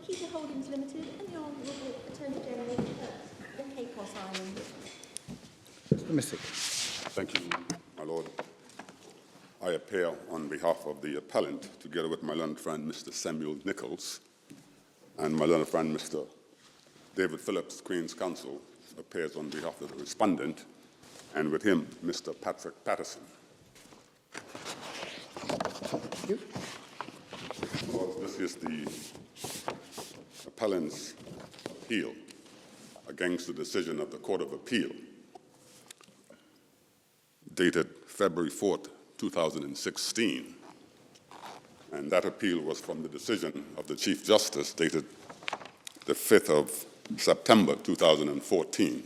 Akita Holdings Limited and the Honourable Attorney General of Turks, the Caicos Island. Mr. Missick. Thank you, my Lord. I appear on behalf of the appellant, together with my learned friend, Mr. Samuel Nichols, and my learned friend, Mr. David Phillips, Queen's Counsel, appears on behalf of the respondent, and with him, Mr. Patrick Patterson. Thank you. Lord, this is the appellant's appeal against the decision of the Court of Appeal, dated February 4th, 2016. And that appeal was from the decision of the Chief Justice dated the 5th of September 2014.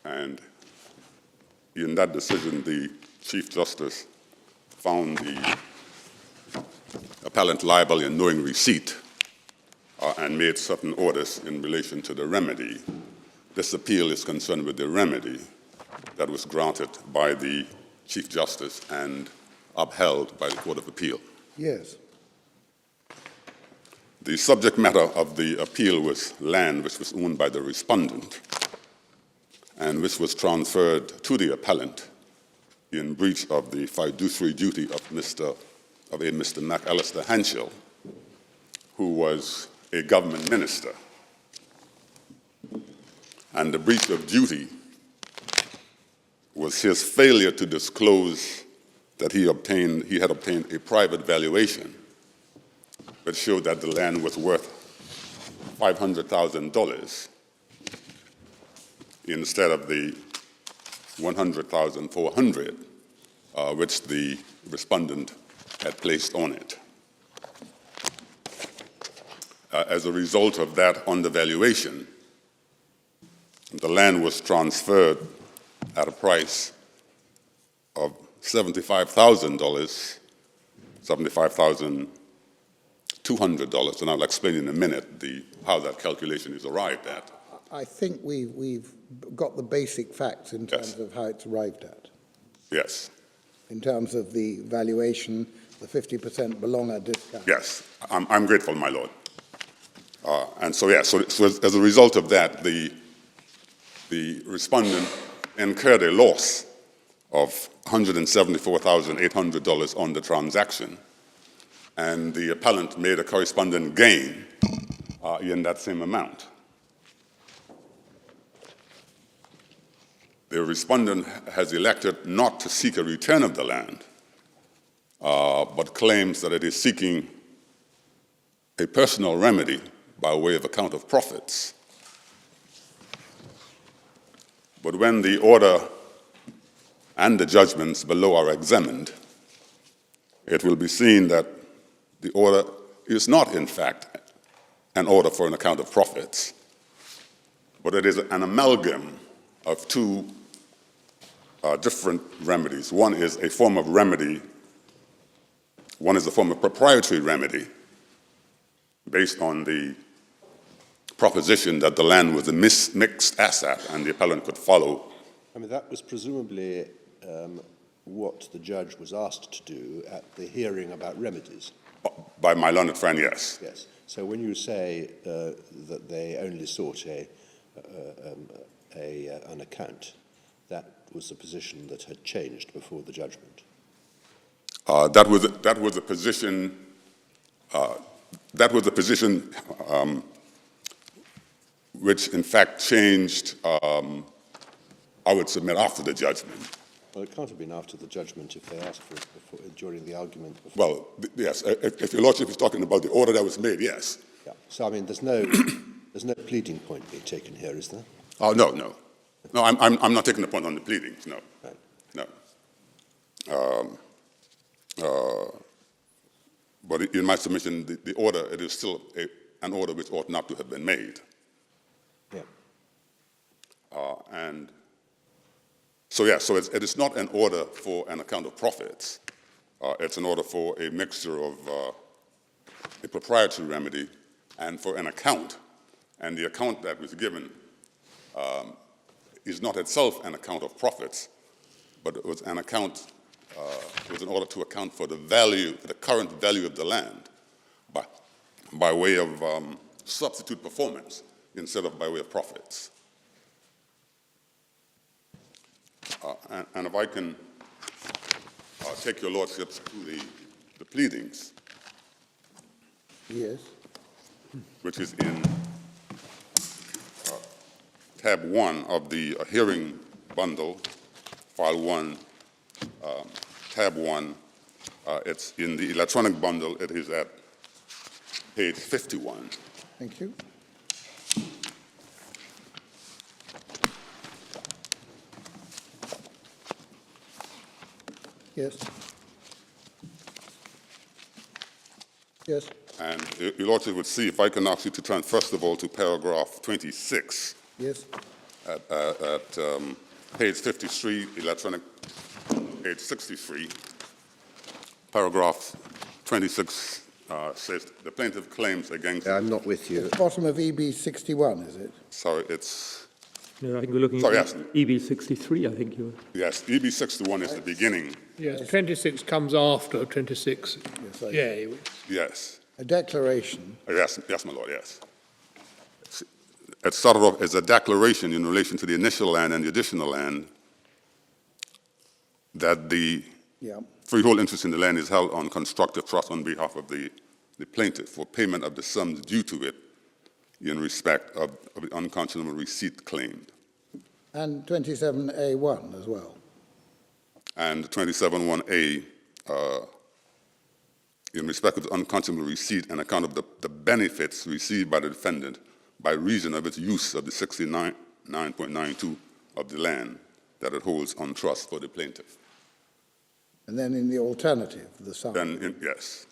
And in that decision, the Chief Justice found the appellant liable in knowing receipt and made certain orders in relation to the remedy. This appeal is concerned with the remedy that was granted by the Chief Justice and upheld by the Court of Appeal. Yes. The subject matter of the appeal was land which was owned by the respondent and which was transferred to the appellant in breach of the fiduciary duty of Mr. McAllister Henschel, who was a government minister. And the breach of duty was his failure to disclose that he had obtained a private valuation that showed that the land was worth $500,000 instead of the $100,400 which the respondent had placed on it. As a result of that undervaluation, the land was transferred at a price of $75,000, $75,200, and I'll explain in a minute how that calculation is arrived at. I think we've got the basic facts in terms of how it's arrived at. Yes. In terms of the valuation, the 50% belonger discount. Yes, I'm grateful, my Lord. And so as a result of that, the respondent incurred a loss of $174,800 on the transaction, and the appellant made a corresponding gain in that same amount. The respondent has elected not to seek a return of the land, but claims that it is seeking a personal remedy by way of account of profits. But when the order and the judgments below are examined, it will be seen that the order is not, in fact, an order for an account of profits, but it is an amalgam of two different remedies. One is a form of remedy, one is a form of proprietary remedy based on the proposition that the land was a mixed asset and the appellant could follow. I mean, that was presumably what the judge was asked to do at the hearing about remedies. By my learned friend, yes. Yes. So when you say that they only sought an account, that was the position that had changed before the judgment. That was a position. That was a position which, in fact, changed. I would submit after the judgment. Well, it can't have been after the judgment if they asked for it during the argument before. Well, yes. If Your Lordship is talking about the order that was made, yes. Yeah. So I mean, there's no pleading point being taken here, is there? Oh no. I'm not taking the point on the pleadings. No. Right. No. But in my submission, the order, it is still an order which ought not to have been made. Yeah. And so, yeah, so it is not an order for an account of profits. It's an order for a mixture of a proprietary remedy and for an account. And the account that was given is not itself an account of profits, but it was an account. It was in order to account for the value, the current value of the land by way of substitute performance instead of by way of profits. And if I can take your lordships to the pleadings, Yes. which is in tab 1 of the hearing bundle, file 1, tab 1. It's in the electronic bundle. It is at page 51. Thank you. Yes. Yes. And your lordship would see, if I can ask you to turn first of all to paragraph 26 Yes. at page 53, electronic page 63. Paragraph 26 says the plaintiff claims against. I'm not with you. At the bottom of EB 61, is it? Sorry, it's No, I think we're looking Sorry, at yes. EB 63, I think you were. yes. EB 61 is the beginning. Yes, 26 comes after 26. Yes, I- Yeah, Yes. A declaration. Yes, yes, my lord, yes. It started off as a declaration in relation to the initial land and the additional land that the Yeah. freehold interest in the land is held on constructive trust on behalf of the plaintiff for payment of the sums due to it in respect of the unconscionable receipt claimed. And 27A1 as well. And 27(1)A, in respect of the unconscionable receipt and account of the benefits received by the defendant by reason of its use of the 69.92 of the land that it holds on trust for the plaintiff. And then in the alternative, the sum. Then, yes.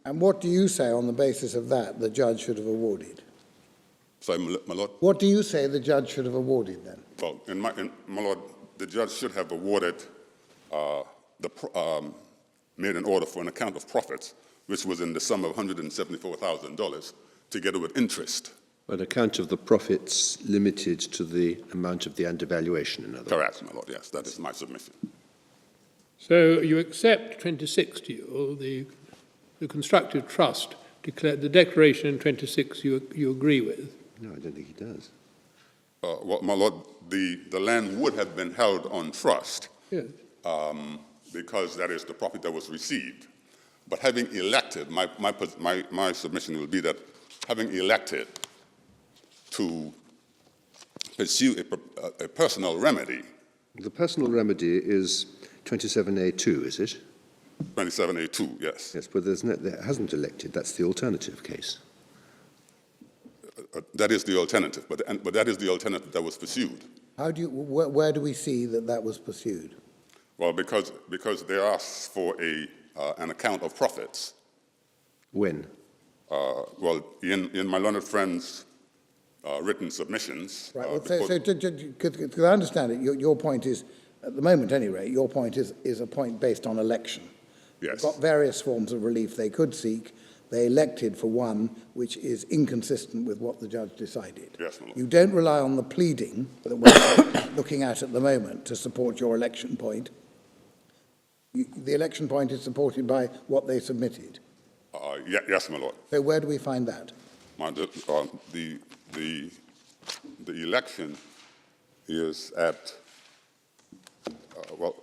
And what do you say on the basis of that the judge should have awarded? Sorry, my lord? What do you say the judge should have awarded then? Well, my lord, the judge should have awarded, made an order for an account of profits, which was in the sum of $174,000, together with interest. An account of the profits limited to the amount of the undervaluation, in other words. Correct, my lord, yes, that is my submission. so you accept 26, do you? The constructive trust declared, the declaration in 26 you agree with? No, I don't think he does. Well, my lord, the land would have been held on trust Yes. because that is the profit that was received. But having elected, my submission will be that having elected to pursue a personal remedy, The personal remedy is 27A2, is it? 27A2, yes. Yes, but there hasn't elected. That's the alternative case. That is the alternative, but that is the alternative that was pursued. How do you, where do we see that that was pursued? Well, because they asked for an account of profits. When? Well, in my learned friend's written submissions. Right, well, because I understand it, your point is, at the moment anyway, your point is a point based on election. Yes. They've got various forms of relief they could seek. They elected for one which is inconsistent with what the judge decided. Yes, my lord. You don't rely on the pleading that we're looking at the moment to support your election point. The election point is supported by what they submitted. Yes, my lord. So where do we find that? The election is at, well,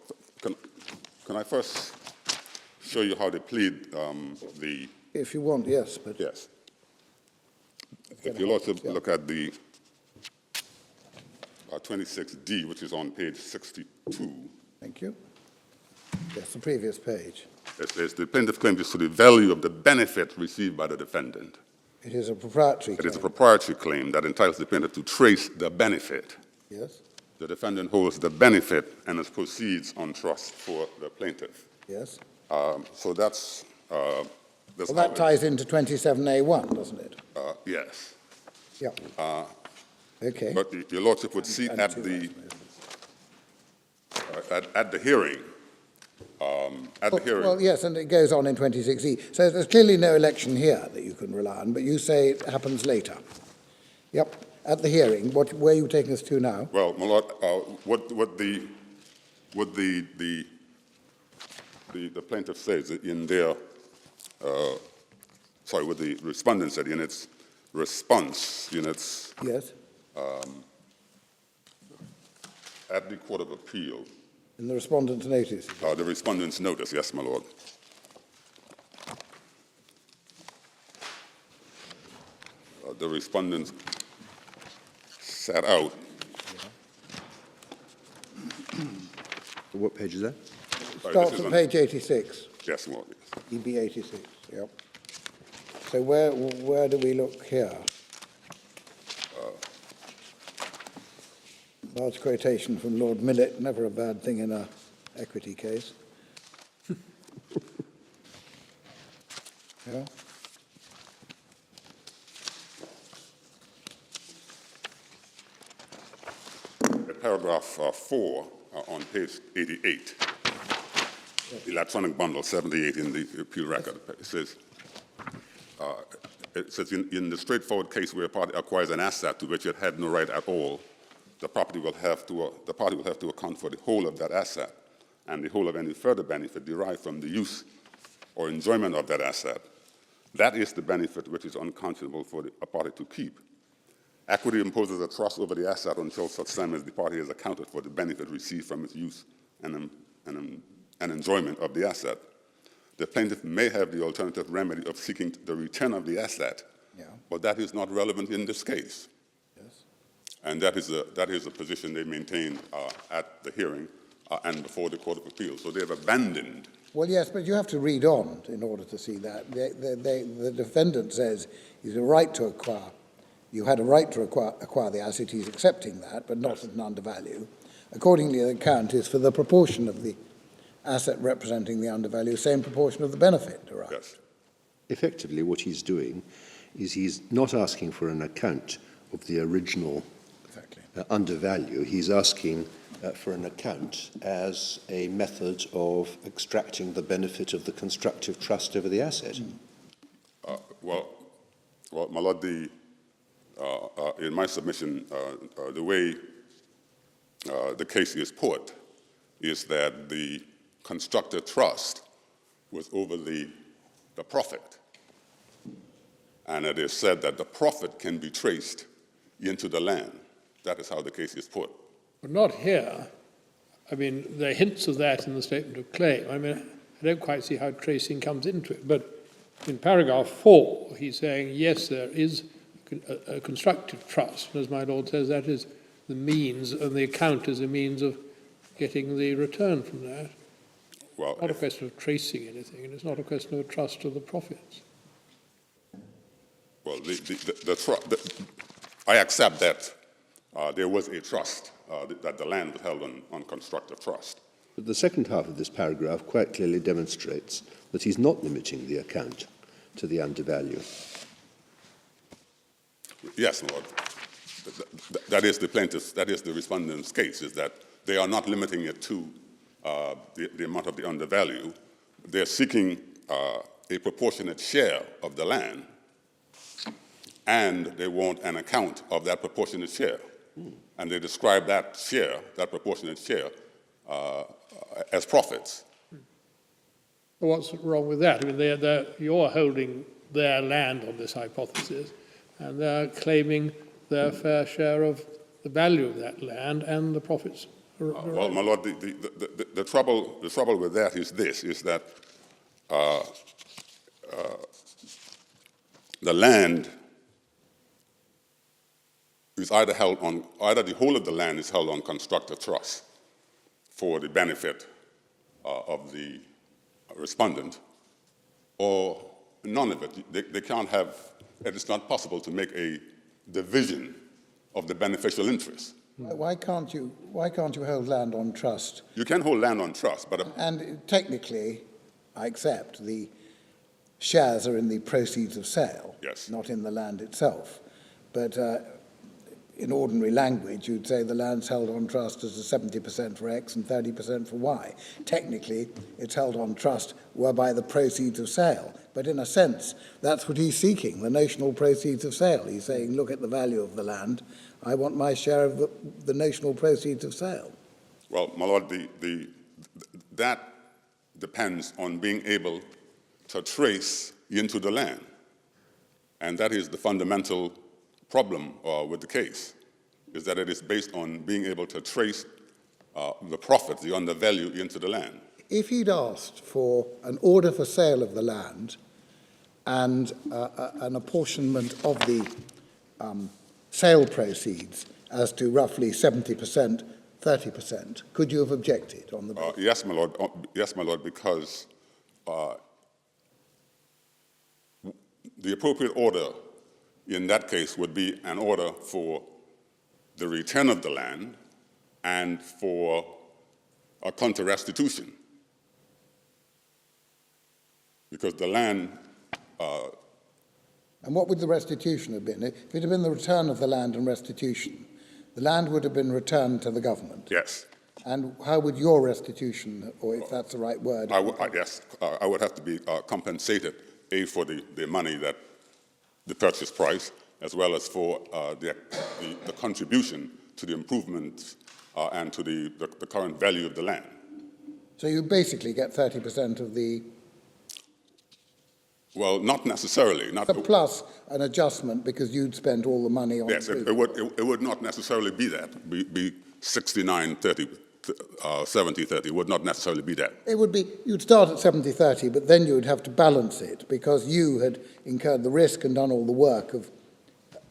can I first show you how they plead the... If you want, yes, but... Yes. If you also look at the 26D, which is on page 62. Thank you. Yes, the previous page. It says the plaintiff claims is to the value of the benefit received by the defendant. It is a proprietary It claim. is a proprietary claim that entitles the plaintiff to trace the benefit. Yes, The defendant holds the benefit and it proceeds on trust for the plaintiff. yes. So that's Well, that ties into 27A1, doesn't it? yes. Yeah. Okay. But your lordship would see And at two, the I suppose. at the hearing. Well, yes, and it goes on in 26E. So there's clearly no election here that you can rely on, but you say it happens later. Yep, at the hearing. Where are you taking us to now? Well, my lord, what the plaintiff says in their what the respondent said in its response, Yes, at the Court of Appeal, in the respondent's notice. the respondent's notice, yes, my lord. The respondent set out, What page is that? sorry, Starts this is at on- page 86, yes, my lord, yes. EB 86, yep. So where do we look here? Large quotation from Lord Millett, never a bad thing in a equity case. Yeah. Paragraph 4 on page 88, electronic bundle 78 in the appeal record. It says, in the straightforward case where a party acquires an asset to which it had no right at all, the party will have to account for the whole of that asset and the whole of any further benefit derived from the use or enjoyment of that asset. That is the benefit which is unconscionable for a party to keep. Equity imposes a trust over the asset until such time as the party has accounted for the benefit received from its use and enjoyment of the asset. The plaintiff may have the alternative remedy of seeking the return of the asset, but that is not relevant in this case. Yes. And that is a position they maintained at the hearing and before the Court of Appeal. So they have abandoned. Well, yes, but you have to read on in order to see that. The defendant says he's a right to acquire. You had a right to acquire the asset. He's accepting that, but not at an undervalue. Accordingly, the account is for the proportion of the asset representing the undervalue, same proportion of the benefit derived. Yes. Effectively, what he's doing is he's not asking for an account of the original Exactly. undervalue. He's asking for an account as a method of extracting the benefit of the constructive trust over the asset. Well, my lord, in my submission, the way the case is put is that the constructive trust was over the profit. And it is said that the profit can be traced into the land. That is how the case is put. But not here. I mean, there are hints of that in the statement of claim. I mean, I don't quite see how tracing comes into it. But in paragraph 4, he's saying, yes, there is a constructive trust. And as my lord says, that is the means, and the account is a means of getting the return from that. Well, It's not a question of tracing anything, and it's not a question of a trust of the profits. well, I accept that there was a trust, that the land was held on constructive trust. But the second half of this paragraph quite clearly demonstrates that he's not limiting the account to the undervalue. Yes, Lord. That is the plaintiff's, that is the respondent's case, is that they are not limiting it to the amount of the undervalue. They're seeking a proportionate share of the land, and they want an account of that proportionate share. And they describe that share, that proportionate share, as profits. Well, what's wrong with that? I mean, you're holding their land on this hypothesis, and they're claiming their fair share of the value of that land and the profits. Well, my lord, the trouble with that is this: is that the land is either the whole of the land is held on constructive trust for the benefit of the respondent, or none of it. They can't have. It is not possible to make a division of the beneficial interest. Why can't you hold land on trust? You can hold land on trust, but And technically, I accept the shares are in the proceeds of sale, Yes. not in the land itself. But in ordinary language, you'd say the land's held on trust as a 70% for X and 30% for Y. Technically, it's held on trust whereby the proceeds of sale. But in a sense, that's what he's seeking, the notional proceeds of sale. He's saying, look at the value of the land. I want my share of the notional proceeds of sale. well, my lord, that depends on being able to trace into the land. And that is the fundamental problem with the case, is that it is based on being able to trace the profit, the undervalue, into the land. If he'd asked for an order for sale of the land and an apportionment of the sale proceeds as to roughly 70%, 30%, could you have objected on the basis? Yes, my lord. Yes, my lord, because the appropriate order in that case would be an order for the return of the land and for a counter-restitution. Because the land... And what would the restitution have been? If it had been the return of the land and restitution, the land would have been returned to the government. Yes. And how would your restitution, or if that's the right word? I would have to be compensated, A, for the money, that the purchase price, as well as for the contribution to the improvements and to the current value of the land. So you basically get 30% of the... Well, not necessarily. Plus an adjustment because you'd spent all the money on... Yes, it would not necessarily be that, be 69-30, 70-30. It would not necessarily be that. It would be, you'd start at 70-30, but then you would have to balance it because you had incurred the risk and done all the work of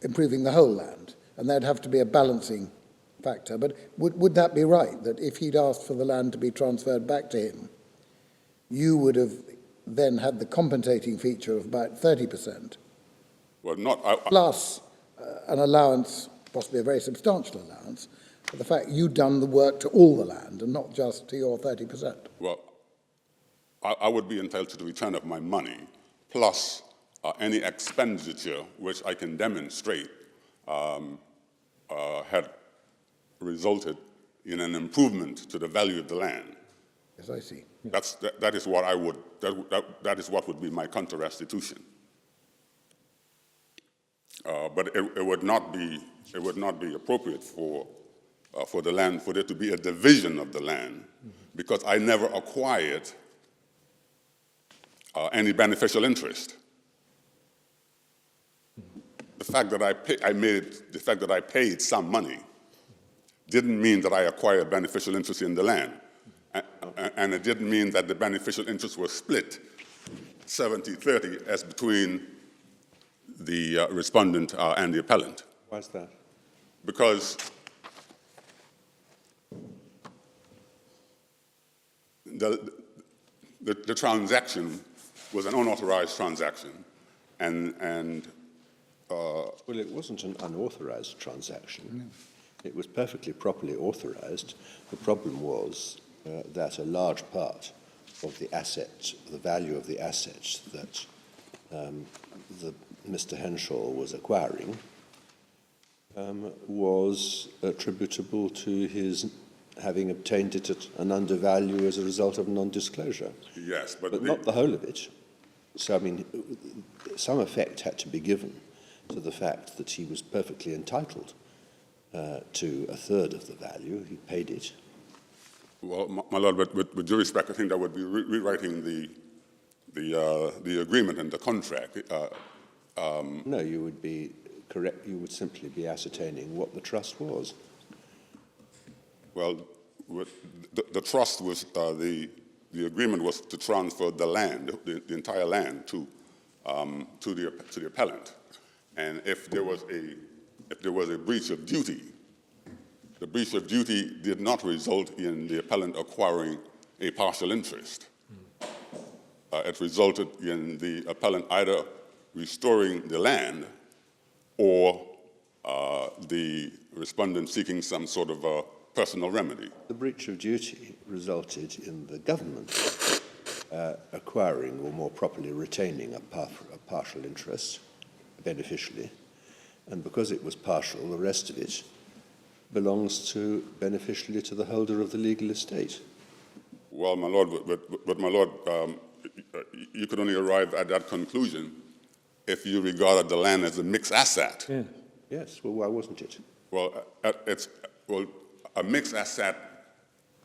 improving the whole land, and there'd have to be a balancing factor. But would that be right, that if he'd asked for the land to be transferred back to him, you would have then had the compensating feature of about 30%? Well, not... plus an allowance, possibly a very substantial allowance, for the fact you'd done the work to all the land and not just to your 30%. Well, I would be entitled to the return of my money, plus any expenditure which I can demonstrate had resulted in an improvement to the value of the land. Yes, I see. That is what I would. That is what would be my counter restitution. But it would not be appropriate for the land, for there to be a division of the land, because I never acquired any beneficial interest. The fact that I paid some money didn't mean that I acquired beneficial interest in the land. And it didn't mean that the beneficial interests were split 70-30 as between the respondent and the appellant. Why is that? Because the transaction was an unauthorized transaction, and well, it wasn't an unauthorized transaction. It was perfectly properly authorized. The problem was that a large part of the assets, the value of the assets that Mr. Henshaw was acquiring was attributable to his having obtained it at an undervalue as a result of non-disclosure. yes, But not the whole of it. So, I mean, some effect had to be given to the fact that he was perfectly entitled to a third of the value. He paid it. Well, my lord, with due respect, I think that would be rewriting the agreement and the contract. No, you would be correct. You would simply be ascertaining what the trust was. Well, the trust was the agreement was to transfer the land, the entire land, to the appellant, and if there was a breach of duty, the breach of duty did not result in the appellant acquiring a partial interest. It resulted in the appellant either restoring the land or the respondent seeking some sort of a personal remedy. The breach of duty resulted in the government acquiring, or more properly retaining, a partial interest beneficially, and because it was partial, the rest of it belongs beneficially to the holder of the legal estate. Well, my lord, but my lord, you could only arrive at that conclusion if you regarded the land as a mixed asset. Yeah. Yes, well, why wasn't it? Well, a mixed asset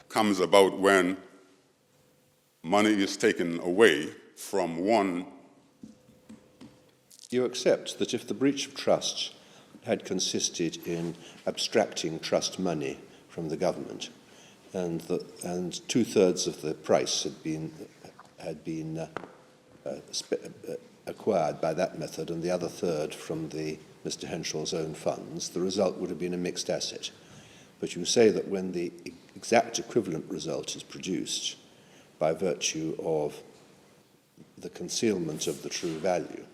comes about when money is taken away from one You accept that if the breach of trust had consisted in abstracting trust money from the government, and 2/3 of the price had been acquired by that method, and the other third from Mr. Henschel's own funds, the result would have been a mixed asset. But you say that when the exact equivalent result is produced by virtue of the concealment of the true value,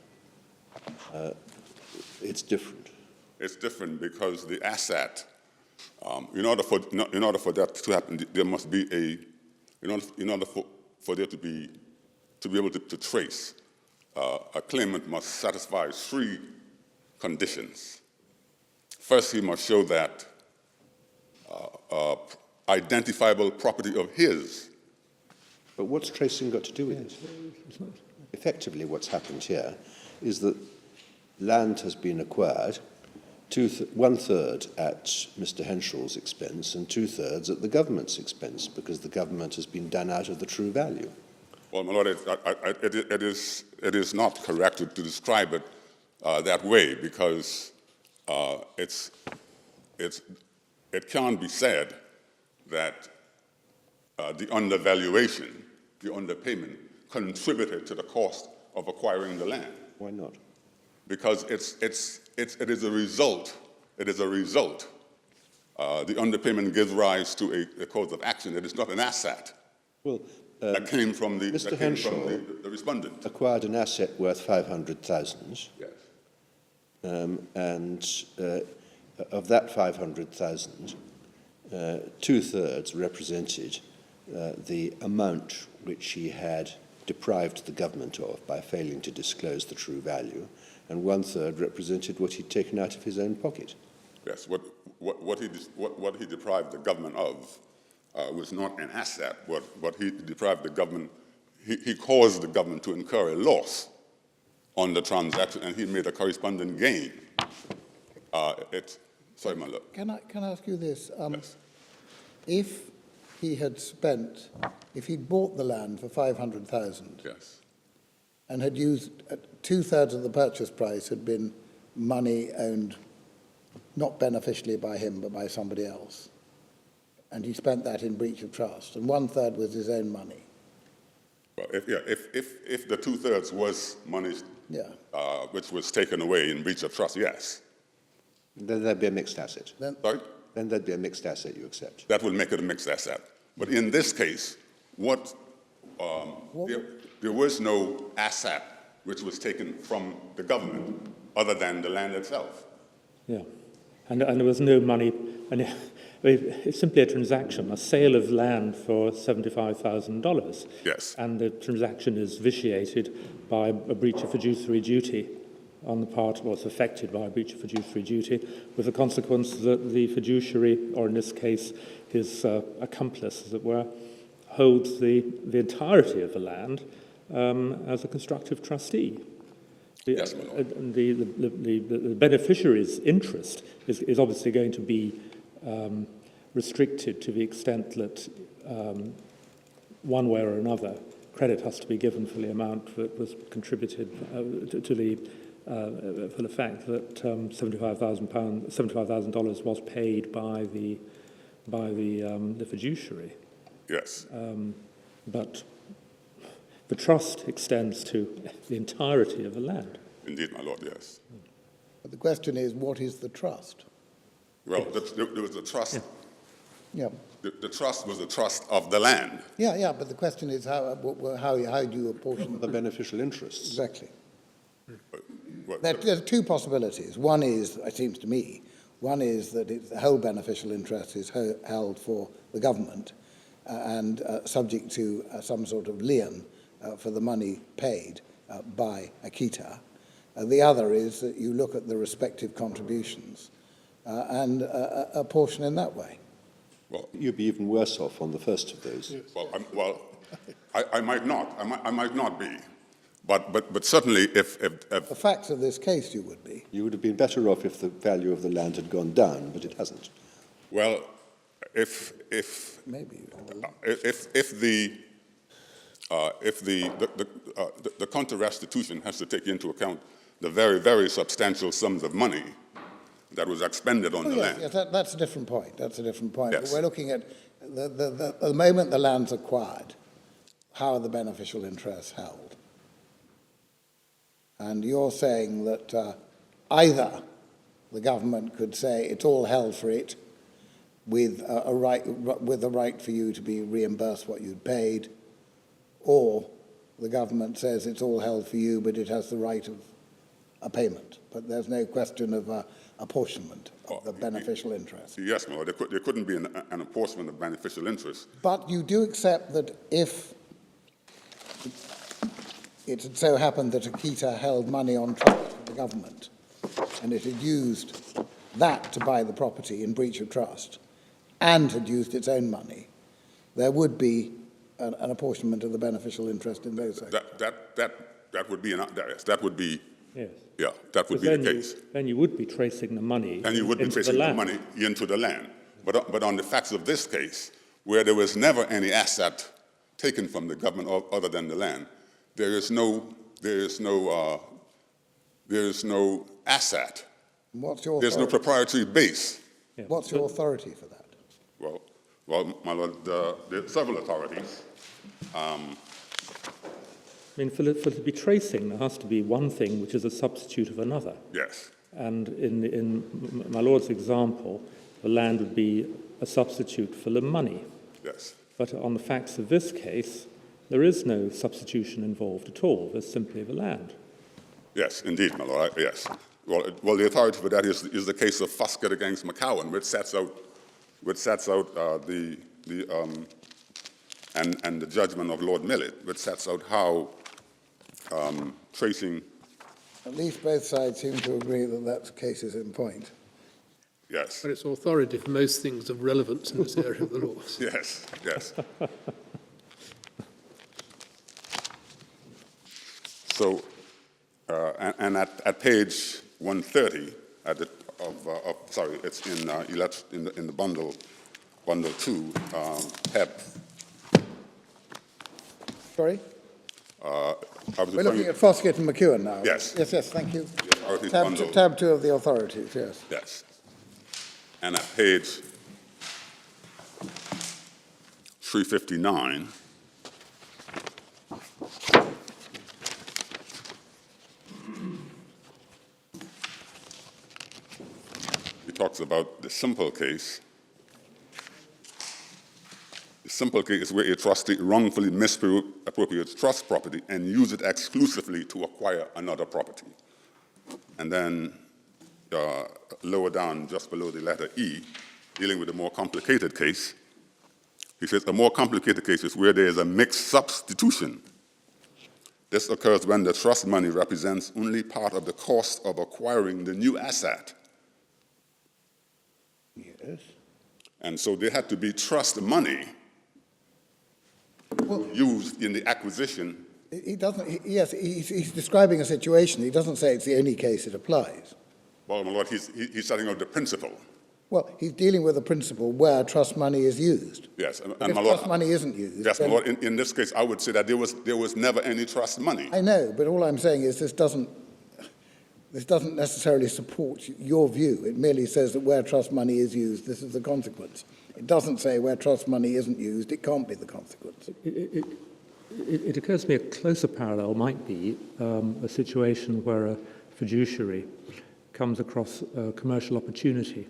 it's different. It's different because the asset, in order for that to happen, there must be in order for there to be able to trace, a claimant must satisfy 3 conditions. First, he must show that identifiable property of his. But what's tracing got to do with it? Effectively, what's happened here is that land has been acquired, 1/3 at Mr. Henschel's expense and 2/3 at the government's expense, because the government has been done out of the true value. Well, my lord, it is not correct to describe it that way, because it can't be said that the undervaluation, the underpayment, contributed to the cost of acquiring the land. Why not? Because it is a result. It is a result. The underpayment gives rise to a cause of action. It is not an asset. Well, that came from the Mr. Henschel the respondent. acquired an asset worth 500,000. Yes. And of that 500,000, 2/3 represented the amount which he had deprived the government of by failing to disclose the true value, and 1/3 represented what he'd taken out of his own pocket. Yes. What he deprived the government of was not an asset. What he deprived the government, he caused the government to incur a loss on the transaction, and he made a corresponding gain. Sorry, my lord. Can I ask you this? Yes. If he'd bought the land for 500,000 Yes. and had used 2/3 of the purchase price had been money owned not beneficially by him but by somebody else, and he spent that in breach of trust, and 1/3 was his own money. Well, if the 2/3 was money Yeah. which was taken away in breach of trust, yes. Then there'd be a mixed asset. Sorry? Then there'd be a mixed asset, you accept. That will make it a mixed asset. But in this case, there was no asset which was taken from the government other than the land itself. Yeah. And there was no money, and it's simply a transaction, a sale of land for $75,000. Yes. And the transaction is vitiated by a breach of fiduciary duty on the part, or it's affected by a breach of fiduciary duty, with the consequence that the fiduciary, or in this case, his accomplice, as it were, holds the entirety of the land as a constructive trustee. Yes, my lord. The beneficiary's interest is obviously going to be restricted to the extent that one way or another credit has to be given for the amount that was contributed for the fact that $75,000 was paid by the fiduciary. Yes. But the trust extends to the entirety of the land. Indeed, my lord, yes. But the question is, what is the trust? Well, there was a trust. Yeah. The trust was the trust of the land. Yeah, but the question is, how do you apportion The beneficial interests. Exactly. Well, There's 2 possibilities. One is, it seems to me, that the whole beneficial interest is held for the government and subject to some sort of lien for the money paid by Akita. The other is that you look at the respective contributions and apportion in that way. well, You'd be even worse off on the first of those. I might not. I might not be. But certainly, if The facts of this case, you would be. You would have been better off if the value of the land had gone down, but it hasn't. well, if Maybe. the counter restitution has to take into account the very, very substantial sums of money that was expended on the land. Yes, that's a different point. That's a different point. Yes. But we're looking at the moment the land's acquired, how are the beneficial interests held? And you're saying that either the government could say it's all held for it with a right for you to be reimbursed what you'd paid, or the government says it's all held for you, but it has the right of a payment. But there's no question of apportionment of the beneficial interest. Yes, my lord, there couldn't be an apportionment of beneficial interest. But you do accept that if it had so happened that Akita held money on trust with the government and it had used that to buy the property in breach of trust and had used its own money, there would be an apportionment of the beneficial interest in both sectors. That would be that would be Yes. yeah, that would be the case. Then you would be tracing the money And you would be into tracing the land. money into the land. But on the facts of this case, where there was never any asset taken from the government other than the land, there is no asset. What's your There's no authority? proprietary base. Yeah. What's your authority for that? Well, my lord, there are several authorities. I mean, for it to be tracing, there has to be one thing which is a substitute of another. Yes. And in my lord's example, the land would be a substitute for the money. Yes. But on the facts of this case, there is no substitution involved at all. There's simply the land. Yes, indeed, my lord. Yes. Well, the authority for that is the case of Foskett against McCowan, which sets out and the judgment of Lord Millet, which sets out how tracing. At least both sides seem to agree that that case is in point. Yes. But it's authority for most things of relevance in this area of the law. Yes. Yes. So, and at page 130, sorry, it's in the bundle 2, PEP. Sorry? I was We're looking at Foskett and McEwen now. Yes. Yes, thank you. authorities bundle. Tab 2 of the authorities, yes. Yes. And at page 359, he talks about the simple case. The simple case is where a trustee wrongfully misappropriates trust property and uses it exclusively to acquire another property. And then lower down, just below the letter E, dealing with a more complicated case, he says a more complicated case is where there is a mixed substitution. This occurs when the trust money represents only part of the cost of acquiring the new asset. Yes. And so there had to be trust money used in the acquisition. He doesn't, yes, he's describing a situation. He doesn't say it's the only case it applies. Well, my lord, he's setting out the principle. Well, he's dealing with a principle where trust money is used. Yes, and If my lord, trust money isn't used. yes, my then- lord, in this case, I would say that there was never any trust money. I know, but all I'm saying is this doesn't necessarily support your view. It merely says that where trust money is used, this is the consequence. It doesn't say where trust money isn't used, it can't be the consequence. It occurs to me a closer parallel might be a situation where a fiduciary comes across a commercial opportunity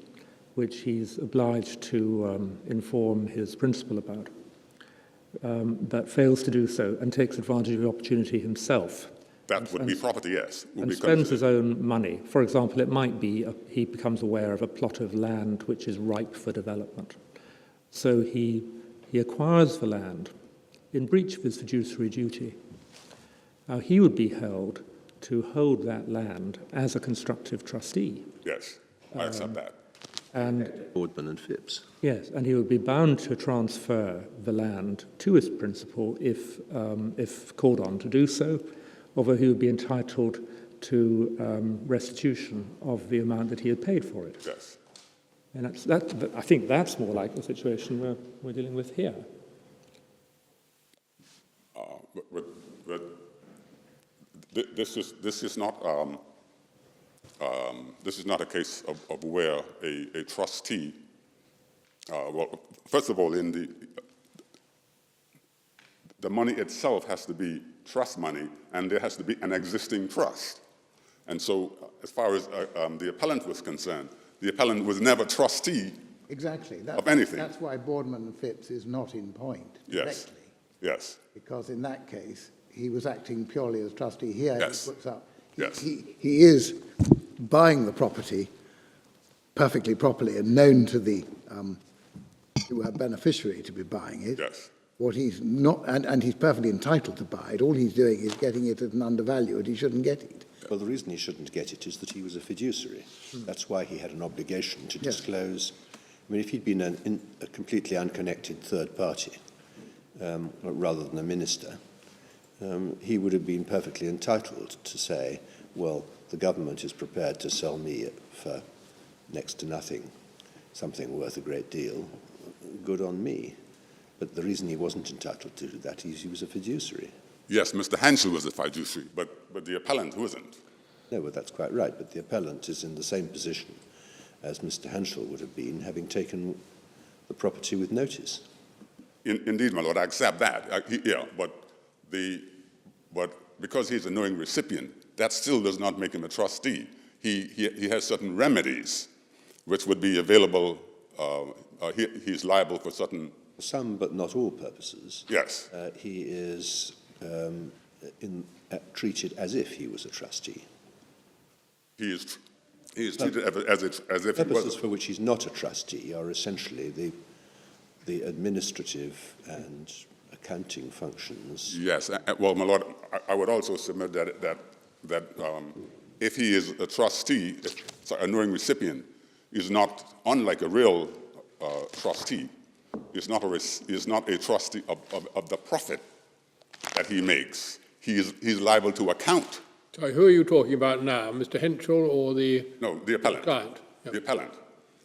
which he's obliged to inform his principal about, but fails to do so and takes advantage of the opportunity himself. That would be property, yes. And spends his own money. For example, it might be he becomes aware of a plot of land which is ripe for development. So he acquires the land in breach of his fiduciary duty. Now, he would be held to hold that land as a constructive trustee. Yes, I accept that. And Boardman and Phipps. yes, and he would be bound to transfer the land to his principal if called on to do so, although he would be entitled to restitution of the amount that he had paid for it. Yes. And I think that's more like the situation we're dealing with here. But this is not this is not a case of where a trustee, well, first of all, in the money itself has to be trust money, and there has to be an existing trust. And so, as far as the appellant was concerned, the appellant was never trustee Exactly. of anything. That's why Boardman and Phipps is not in point Yes. directly. Yes. Because in that case, he was acting purely as trustee. Here, Yes. he puts up. Yes. He is buying the property perfectly properly and known to the beneficiary to be buying it. Yes. What he's not, and he's perfectly entitled to buy it. All he's doing is getting it at an undervalue, and he shouldn't get it. Well, the reason he shouldn't get it is that he was a fiduciary. That's why he had an obligation to Yes. disclose. I mean, if he'd been a completely unconnected third party, rather than a minister, he would have been perfectly entitled to say, well, the government is prepared to sell me for next to nothing, something worth a great deal, good on me. But the reason he wasn't entitled to do that is he was a fiduciary. Yes, Mr. Henschel was a fiduciary, but the appellant wasn't. No, well, that's quite right, but the appellant is in the same position as Mr. Henschel would have been, having taken the property with notice. Indeed, my lord, I accept that. But because he's a knowing recipient, that still does not make him a trustee. He has certain remedies which would be available. He's liable for certain. For some, but not all purposes. Yes. He is treated as if he was a trustee. He is treated as if he Purposes was. for which he's not a trustee are essentially the administrative and accounting functions. Yes. Well, my lord, I would also submit that if he is a trustee, a knowing recipient, is not unlike a real trustee. Is not a trustee of the profit that he makes. He's liable to account. So who are you talking about now, Mr. Henschel or the appellant. client? Yep. The appellant.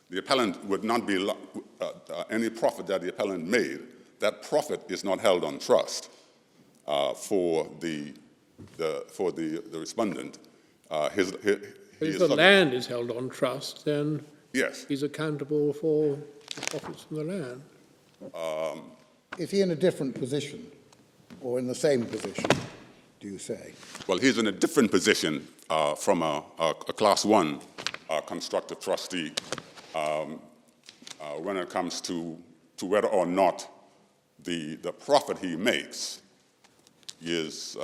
The appellant would not be any profit that the appellant made. That profit is not held on trust for the respondent. But if the land is held on trust, then Yes. he's accountable for the profits from the land. Is he in a different position or in the same position, do you say? Well, he's in a different position from a Class 1 constructive trustee when it comes to whether or not the profit he makes is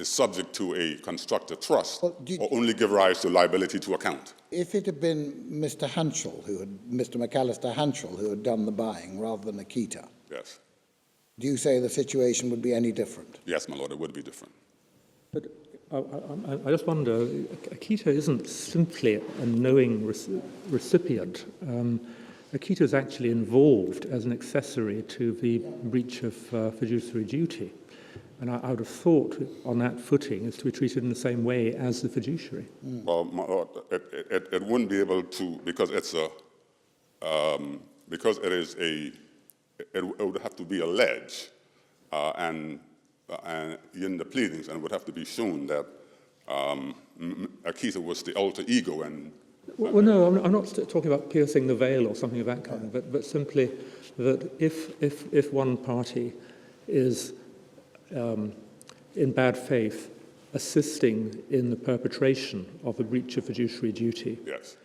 subject to a constructive trust Well, or only give rise to liability to account. If it had been Mr. McAllister Hanschel who had done the buying rather than Akita, Yes. do you say the situation would be any different? Yes, my lord, it would be different. But I just wonder, Akita isn't simply a knowing recipient. Akita is actually involved as an accessory to the breach of fiduciary duty. And I would have thought on that footing is to be treated in the same way as the fiduciary. Well, my lord, it wouldn't be able to, because it would have to be alleged and in the pleadings, and it would have to be shown that Akita was the alter ego. And Well, no, I'm not talking about piercing the veil or something of that kind, but simply that if one party is in bad faith assisting in the perpetration of a breach of fiduciary duty, yes.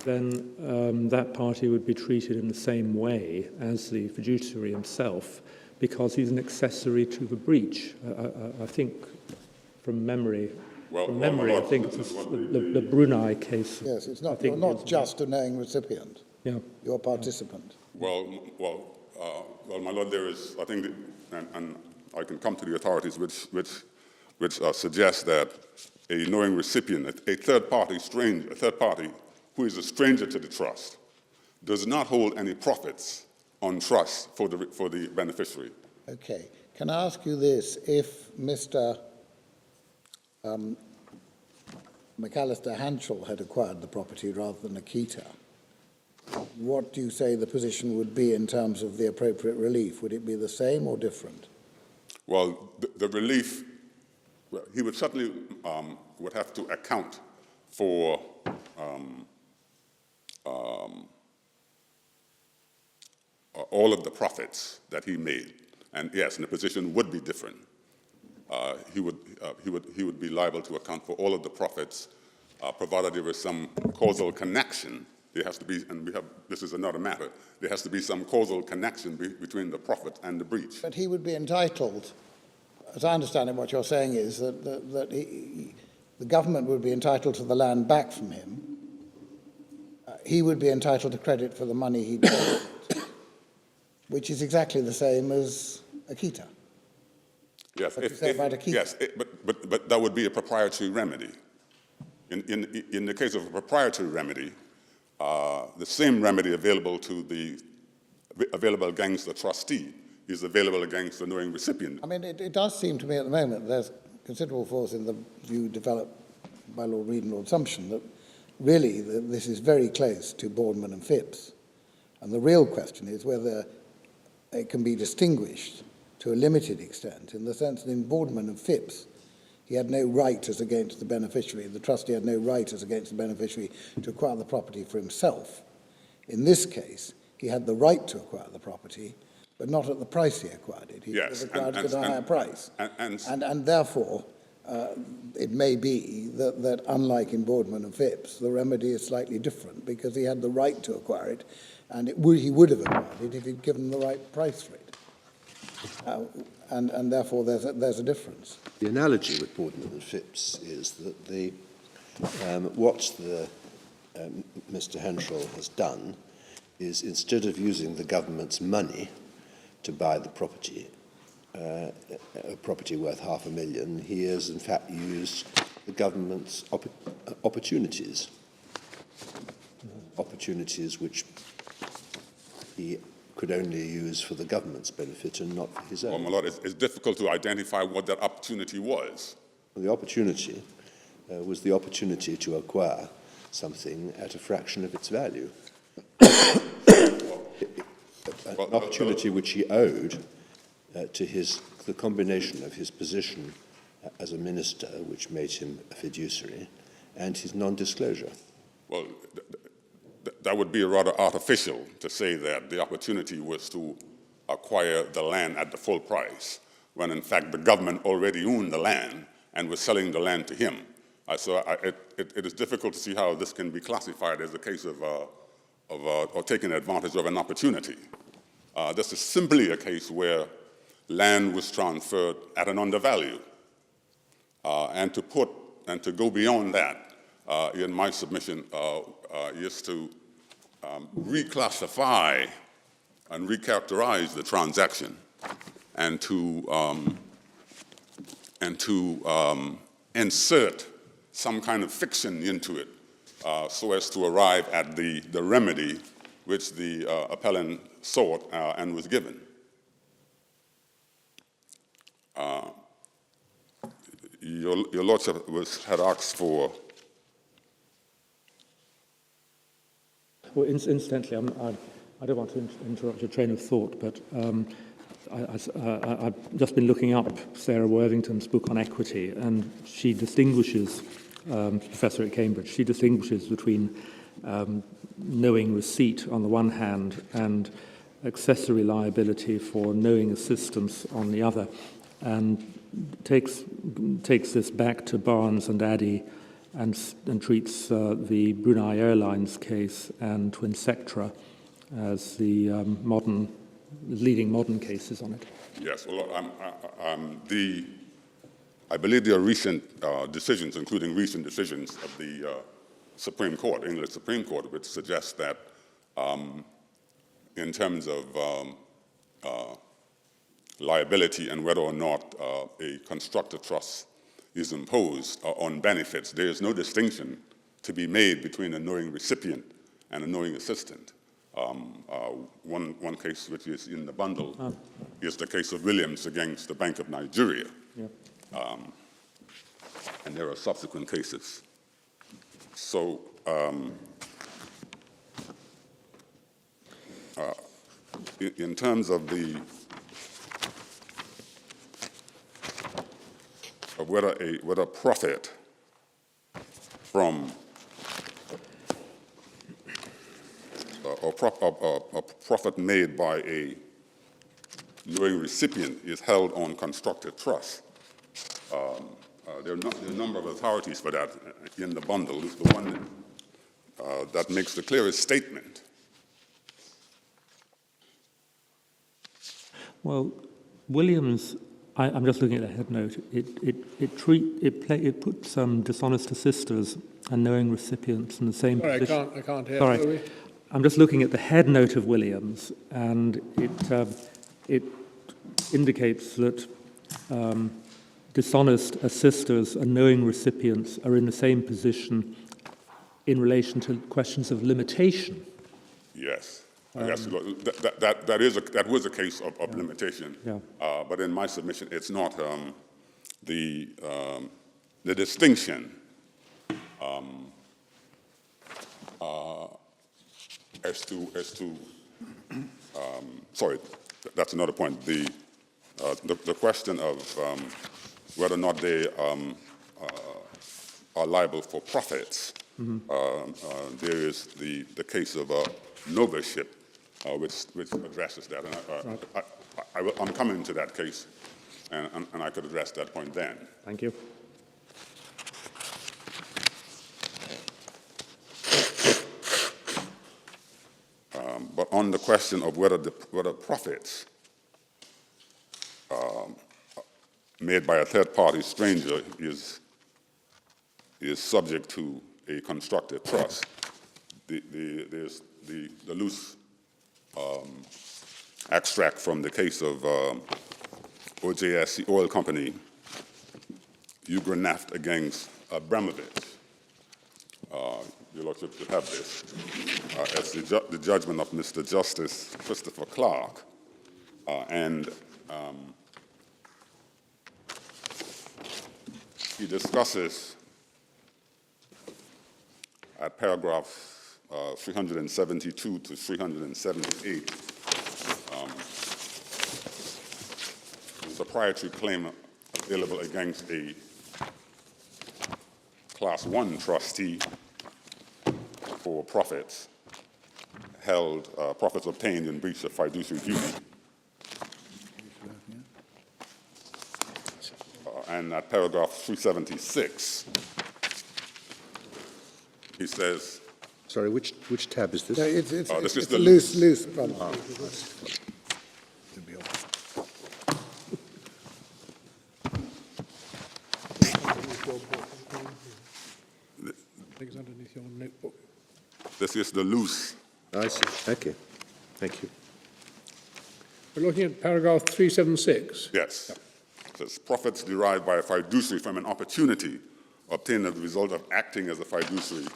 then that party would be treated in the same way as the fiduciary himself, because he's an accessory to the breach. I think from memory, I think it's the Brunei case. Yes, it's not, you're not just a knowing recipient. Yeah. You're a participant. Well, my lord, there is, I think, and I can come to the authorities which suggest that a knowing recipient, a third party who is a stranger to the trust, does not hold any profits on trust for the beneficiary. Okay. Can I ask you this? If Mr. McAllister Hanschel had acquired the property rather than Akita, what do you say the position would be in terms of the appropriate relief? Would it be the same or different? Well, the relief, he would certainly would have to account for all of the profits that he made. And yes, and the position would be different. He would be liable to account for all of the profits, provided there was some causal connection. There has to be, and this is another matter, there has to be some causal connection between the profit and the breach. But he would be entitled, as I understand it, what you're saying is that the government would be entitled to the land back from him. He would be entitled to credit for the money he paid, which is exactly the same as Akita. Yes, What you say about Akita? Yes, but that would be a proprietary remedy. In the case of a proprietary remedy, the same remedy available against the trustee is available against the knowing recipient. I mean, it does seem to me at the moment there's considerable force in the view developed by Lord Reed and Lord Sumption that really this is very close to Boardman and Phipps. And the real question is whether it can be distinguished to a limited extent, in the sense that in Boardman and Phipps, he had no right as against the beneficiary. The trustee had no right as against the beneficiary to acquire the property for himself. In this case, he had the right to acquire the property, but not at the price he acquired it. He was acquired at a higher price. And therefore, it may be that unlike in Boardman and Phipps, the remedy is slightly different because he had the right to acquire it, and he would have acquired it if he'd given the right price for it. And therefore, there's a difference. The analogy with Boardman and Phipps is that what Mr. Henschel has done is, instead of using the government's money to buy the property, a property worth $500,000, he has in fact used the government's opportunities which he could only use for the government's benefit and not for his own. Well, my lord, it's difficult to identify what that opportunity was. The opportunity was the opportunity to acquire something at a fraction of its value. An opportunity which he owed to the combination of his position as a minister, which made him a fiduciary, and his non-disclosure. Well, that would be rather artificial to say that the opportunity was to acquire the land at the full price, when in fact the government already owned the land and was selling the land to him. So it is difficult to see how this can be classified as a case of taking advantage of an opportunity. This is simply a case where land was transferred at an undervalue. And to go beyond that, in my submission, is to reclassify and recharacterize the transaction, and to insert some kind of fiction into it, so as to arrive at the remedy which the appellant sought and was given. Your Lordship had asked for. Well, incidentally, I don't want to interrupt your train of thought, but I've just been looking up Sarah Worthington's book on equity, and she distinguishes, professor at Cambridge, she distinguishes between knowing receipt on the one hand and accessory liability for knowing assistance on the other, and takes this back to Barnes and Addy, and treats the Brunei Airlines case and Twinsectra as the leading modern cases on it. Yes, well, I believe there are recent decisions, including recent decisions of the Supreme Court, English Supreme Court, which suggest that in terms of liability and whether or not a constructive trust is imposed on benefits, there is no distinction to be made between a knowing recipient and a knowing assistant. One case which is in the bundle is the case of Williams against the Bank of Nigeria. Yeah. And there are subsequent cases. So in terms of whether profit from profit made by a knowing recipient is held on constructed trust. There are a number of authorities for that in the bundle. The one that makes the clearest statement. Well, Williams, I'm just looking at the head note. It puts dishonest assisters and knowing recipients in the same position. I can't hear. Sorry, I'm just looking at the head note of Williams, and it indicates that dishonest assisters and knowing recipients are in the same position in relation to questions of limitation. Yes. Yes, that was a case of limitation. Yeah. But in my submission, it's not the distinction as to sorry, that's another point. The question of whether or not they are liable for profits. There is the case of noviship, which addresses that. And I'm coming to that case, and I could address that point then. Thank you. But on the question of whether profits made by a third-party stranger is subject to a constructive trust, there's the loose extract from the case of OJSC Oil Company, Ugranaft against Abramovich. Your Lordship should have this. It's the judgment of Mr. Justice Christopher Clark, and he discusses at paragraph 372 to 378 the proprietary claim available against a Class 1 trustee for profits profits obtained in breach of fiduciary duty. And at paragraph 376, he says... Sorry, which tab is this? No, it's this is the loose bundle. I think it's underneath your notebook. This is the loose. I see. Okay. Thank you. We're looking at paragraph 376. Yes. It says, profits derived by a fiduciary from an opportunity obtained as a result of acting as a fiduciary,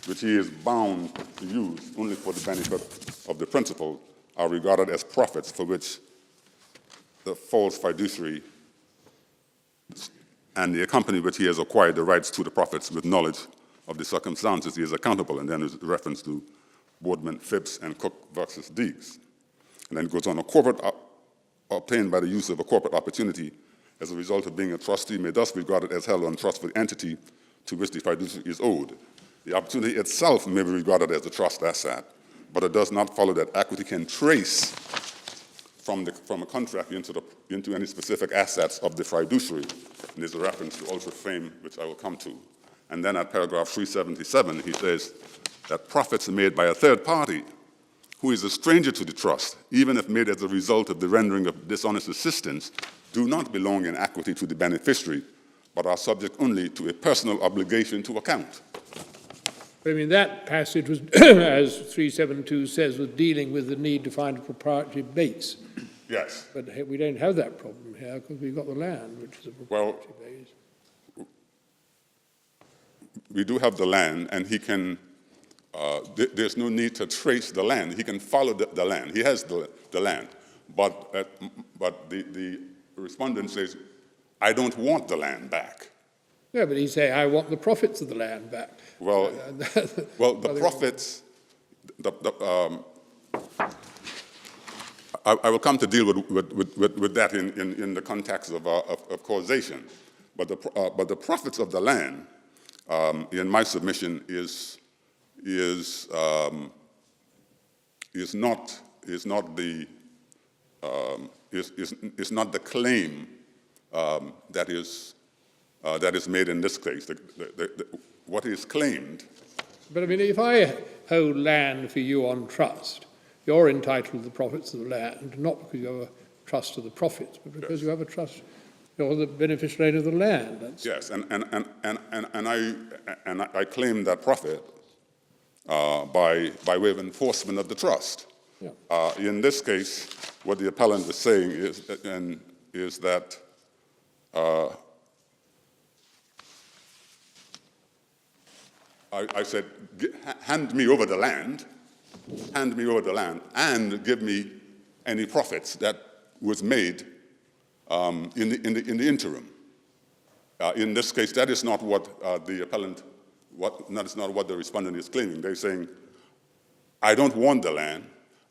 which he is bound to use only for the benefit of the principal, are regarded as profits for which the false fiduciary and the company which he has acquired the rights to the profits with knowledge of the circumstances he is accountable. And then there's a reference to Boardman, Phipps, and Cook versus Deeks. And then it goes on, a corporate obtained by the use of a corporate opportunity as a result of being a trustee may thus be regarded as held on trust for the entity to which the fiduciary is owed. The opportunity itself may be regarded as a trust asset, but it does not follow that equity can trace from a contract into any specific assets of the fiduciary. And there's a reference to Ultra Fame, which I will come to. And then at paragraph 377, he says that profits made by a third party who is a stranger to the trust, even if made as a result of the rendering of dishonest assistance, do not belong in equity to the beneficiary, but are subject only to a personal obligation to account. But I mean, that passage was, as 372 says, was dealing with the need to find a proprietary base. Yes. But we don't have that problem here because we've got the land, which is a proprietary base. We do have the land, and he can, there's no need to trace the land. He can follow the land. He has the land. But the respondent says, I don't want the land back. Yeah, but he's saying, I want the profits of the land back. Well, the profits, I will come to deal with that in the context of causation. But the profits of the land, in my submission, is is not the claim that is made in this case. What is claimed. But I mean, if I hold land for you on trust, you're entitled to the profits of the land, not because you have a trust of the profits, but because you have a trust, you're the beneficiary of the land. Yes, and I claim that profit by way of enforcement of the trust. Yeah. In this case, what the appellant is saying is that I said, hand me over the land, and give me any profits that was made in the interim. In this case, that is not what the appellant, that is not what the respondent is claiming. They're saying, I don't want the land,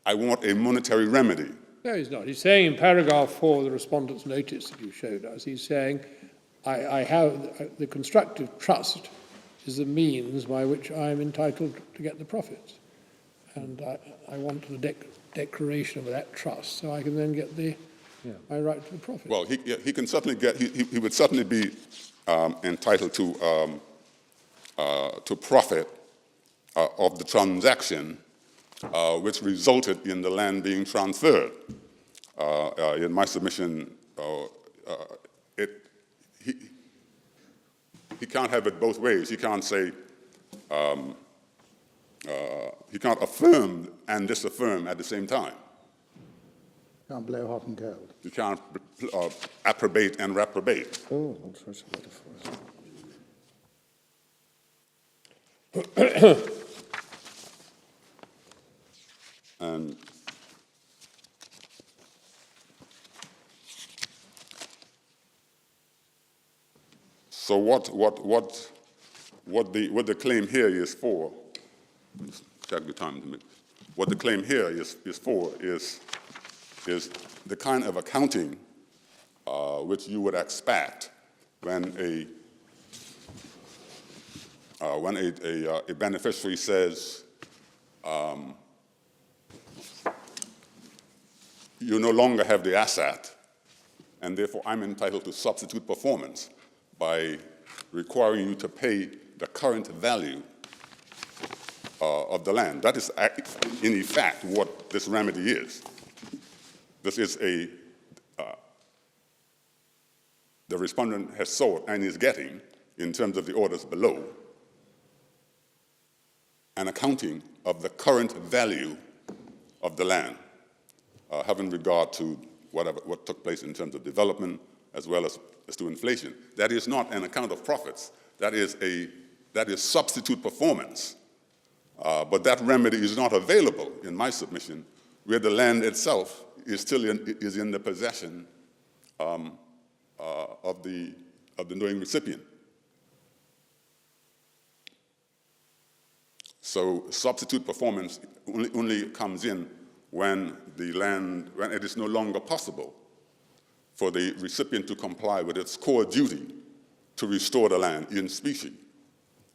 I want a monetary remedy. No, he's not. He's saying in paragraph 4 of the respondent's notice that you showed us, he's saying, I have the constructive trust is the means by which I'm entitled to get the profits. And I want the declaration of that trust so I can then get my right to the profits. Well, he can certainly get, he would certainly be entitled to profit of the transaction which resulted in the land being transferred. In my submission, he can't have it both ways. He can't say, he can't affirm and disaffirm at the same time. Can't blow hot and cold. You can't approbate and reprobate. Oh, I'll try some metaphors. And so what the claim here is for, check the time to me. What the claim here is for is the kind of accounting which you would expect when a beneficiary says, you no longer have the asset, and therefore I'm entitled to substitute performance by requiring you to pay the current value of the land. That is, in effect, what this remedy is. This is the respondent has sought and is getting, in terms of the orders below, an accounting of the current value of the land, having regard to what took place in terms of development as well as to inflation. That is not an account of profits. That is substitute performance. But that remedy is not available in my submission, where the land itself is still in the possession of the knowing recipient. So substitute performance only comes in when it is no longer possible for the recipient to comply with its core duty to restore the land in specie,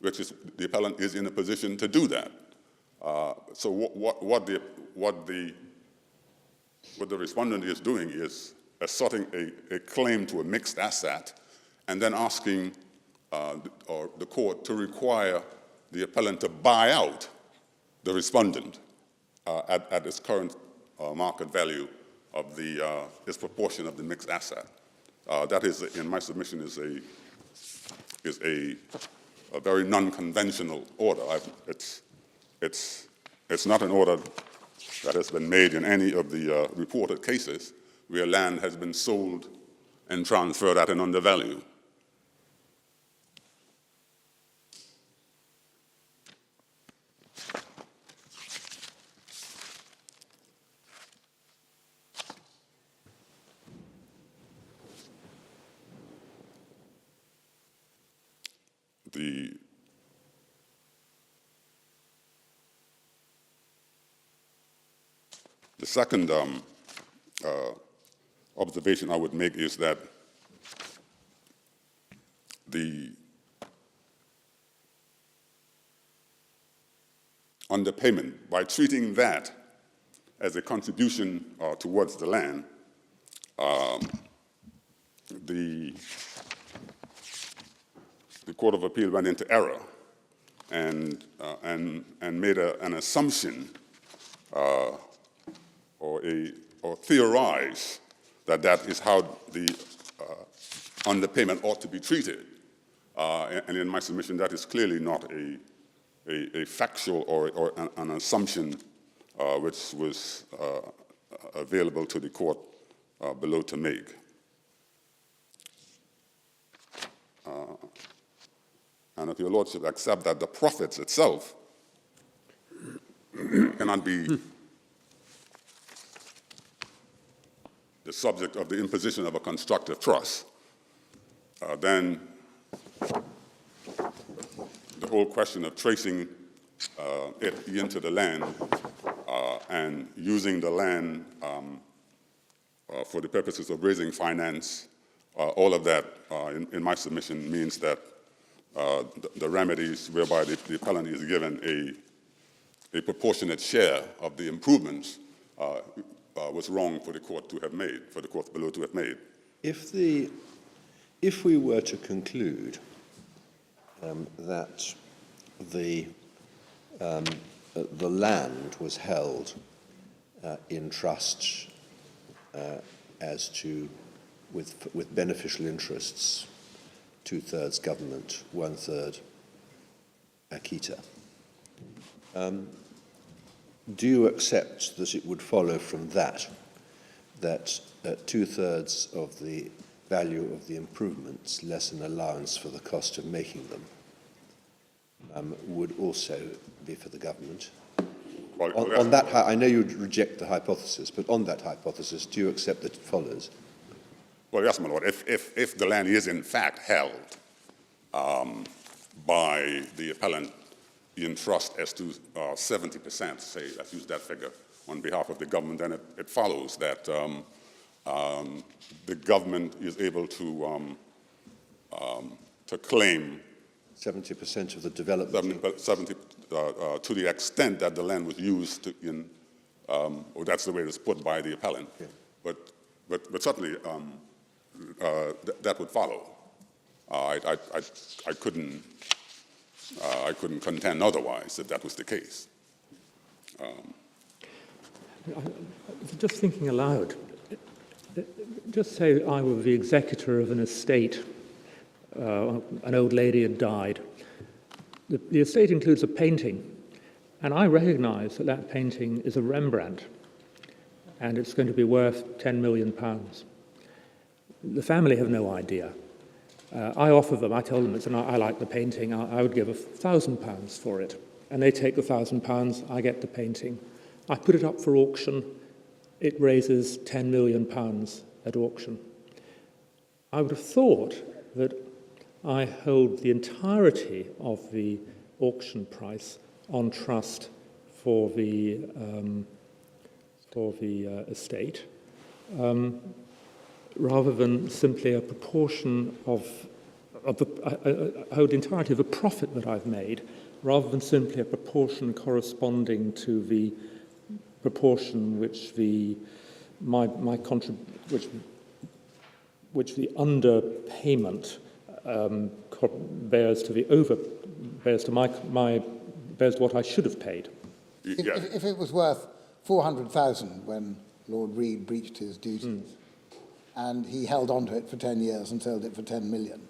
which is the appellant is in a position to do that. So what the respondent is doing is asserting a claim to a mixed asset, and then asking the court to require the appellant to buy out the respondent at its current market value of its proportion of the mixed asset. That is, in my submission, is a very non-conventional order. It's not an order that has been made in any of the reported cases where land has been sold and transferred at an undervalue. The second observation I would make is that the underpayment, by treating that as a contribution towards the land, the Court of Appeal went into error and made an assumption or theorized that is how the underpayment ought to be treated. And in my submission, that is clearly not a factual or an assumption which was available to the court below to make. And if your lordship accept that the profits itself cannot be the subject of the imposition of a constructive trust, then the whole question of tracing it into the land and using the land for the purposes of raising finance, all of that, in my submission, means that the remedies whereby the appellant is given a proportionate share of the improvements was wrong for the court to have made, for the court below to have made. If we were to conclude that the land was held in trust as to with beneficial interests, 2/3 government, 1/3 Akita, do you accept that it would follow from that 2/3 of the value of the improvements, less an allowance for the cost of making them, would also be for the government? On that, I know you reject the hypothesis, but on that hypothesis, do you accept that it follows? Well, yes, my lord. If the land is in fact held by the appellant in trust as to 70%, say, let's use that figure, on behalf of the government, then it follows that the government is able to claim 70% of the development. 70 to the extent that the land was used or that's the way it's put by the appellant. Yeah. But certainly that would follow. I couldn't contend otherwise that was the case. Just thinking aloud, just say I were the executor of an estate. An old lady had died. The estate includes a painting, and I recognize that that painting is a Rembrandt, and it's going to be worth £10 million. The family have no idea. I offer them, I tell them, I like the painting, I would give £1,000 for it. And they take the £1,000, I get the painting. I put it up for auction, it raises £10 million at auction. I would have thought that I hold the entirety of the auction price on trust for the estate, rather than simply a proportion I hold the entirety of the profit that I've made, rather than simply a proportion corresponding to the proportion which the underpayment bears to what I should have paid. If it was worth 400,000 when Lord Reed breached his duties, and he held on to it for 10 years and sold it for 10 million,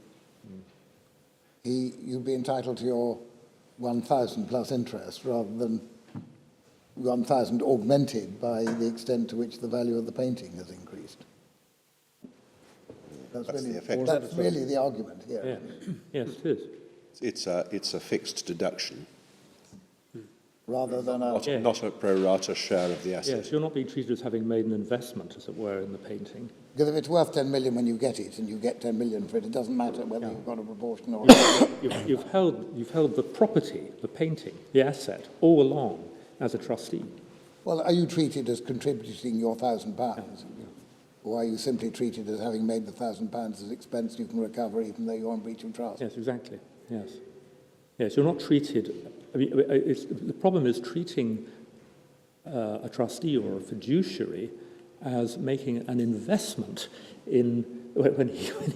you'd be entitled to your 1,000 plus interest rather than 1,000 augmented by the extent to which the value of the painting has increased. That's really the argument here. Yeah. Yes, it is. It's a fixed deduction, Rather than not a pro rata share of the asset. Yes, you're not being treated as having made an investment, as it were, in the painting. Because if it's worth 10 million when you get it, and you get 10 million for it, it doesn't matter whether you've got a proportion or not. You've held the property, the painting, the asset, all along as a trustee. Well, are you treated as contributing your £1,000? Or are you simply treated as having made the £1,000 as expense you can recover even though you're on breach of trust? Yes, exactly. Yes. Yes, you're not treated... the problem is treating a trustee or a fiduciary as making an investment in when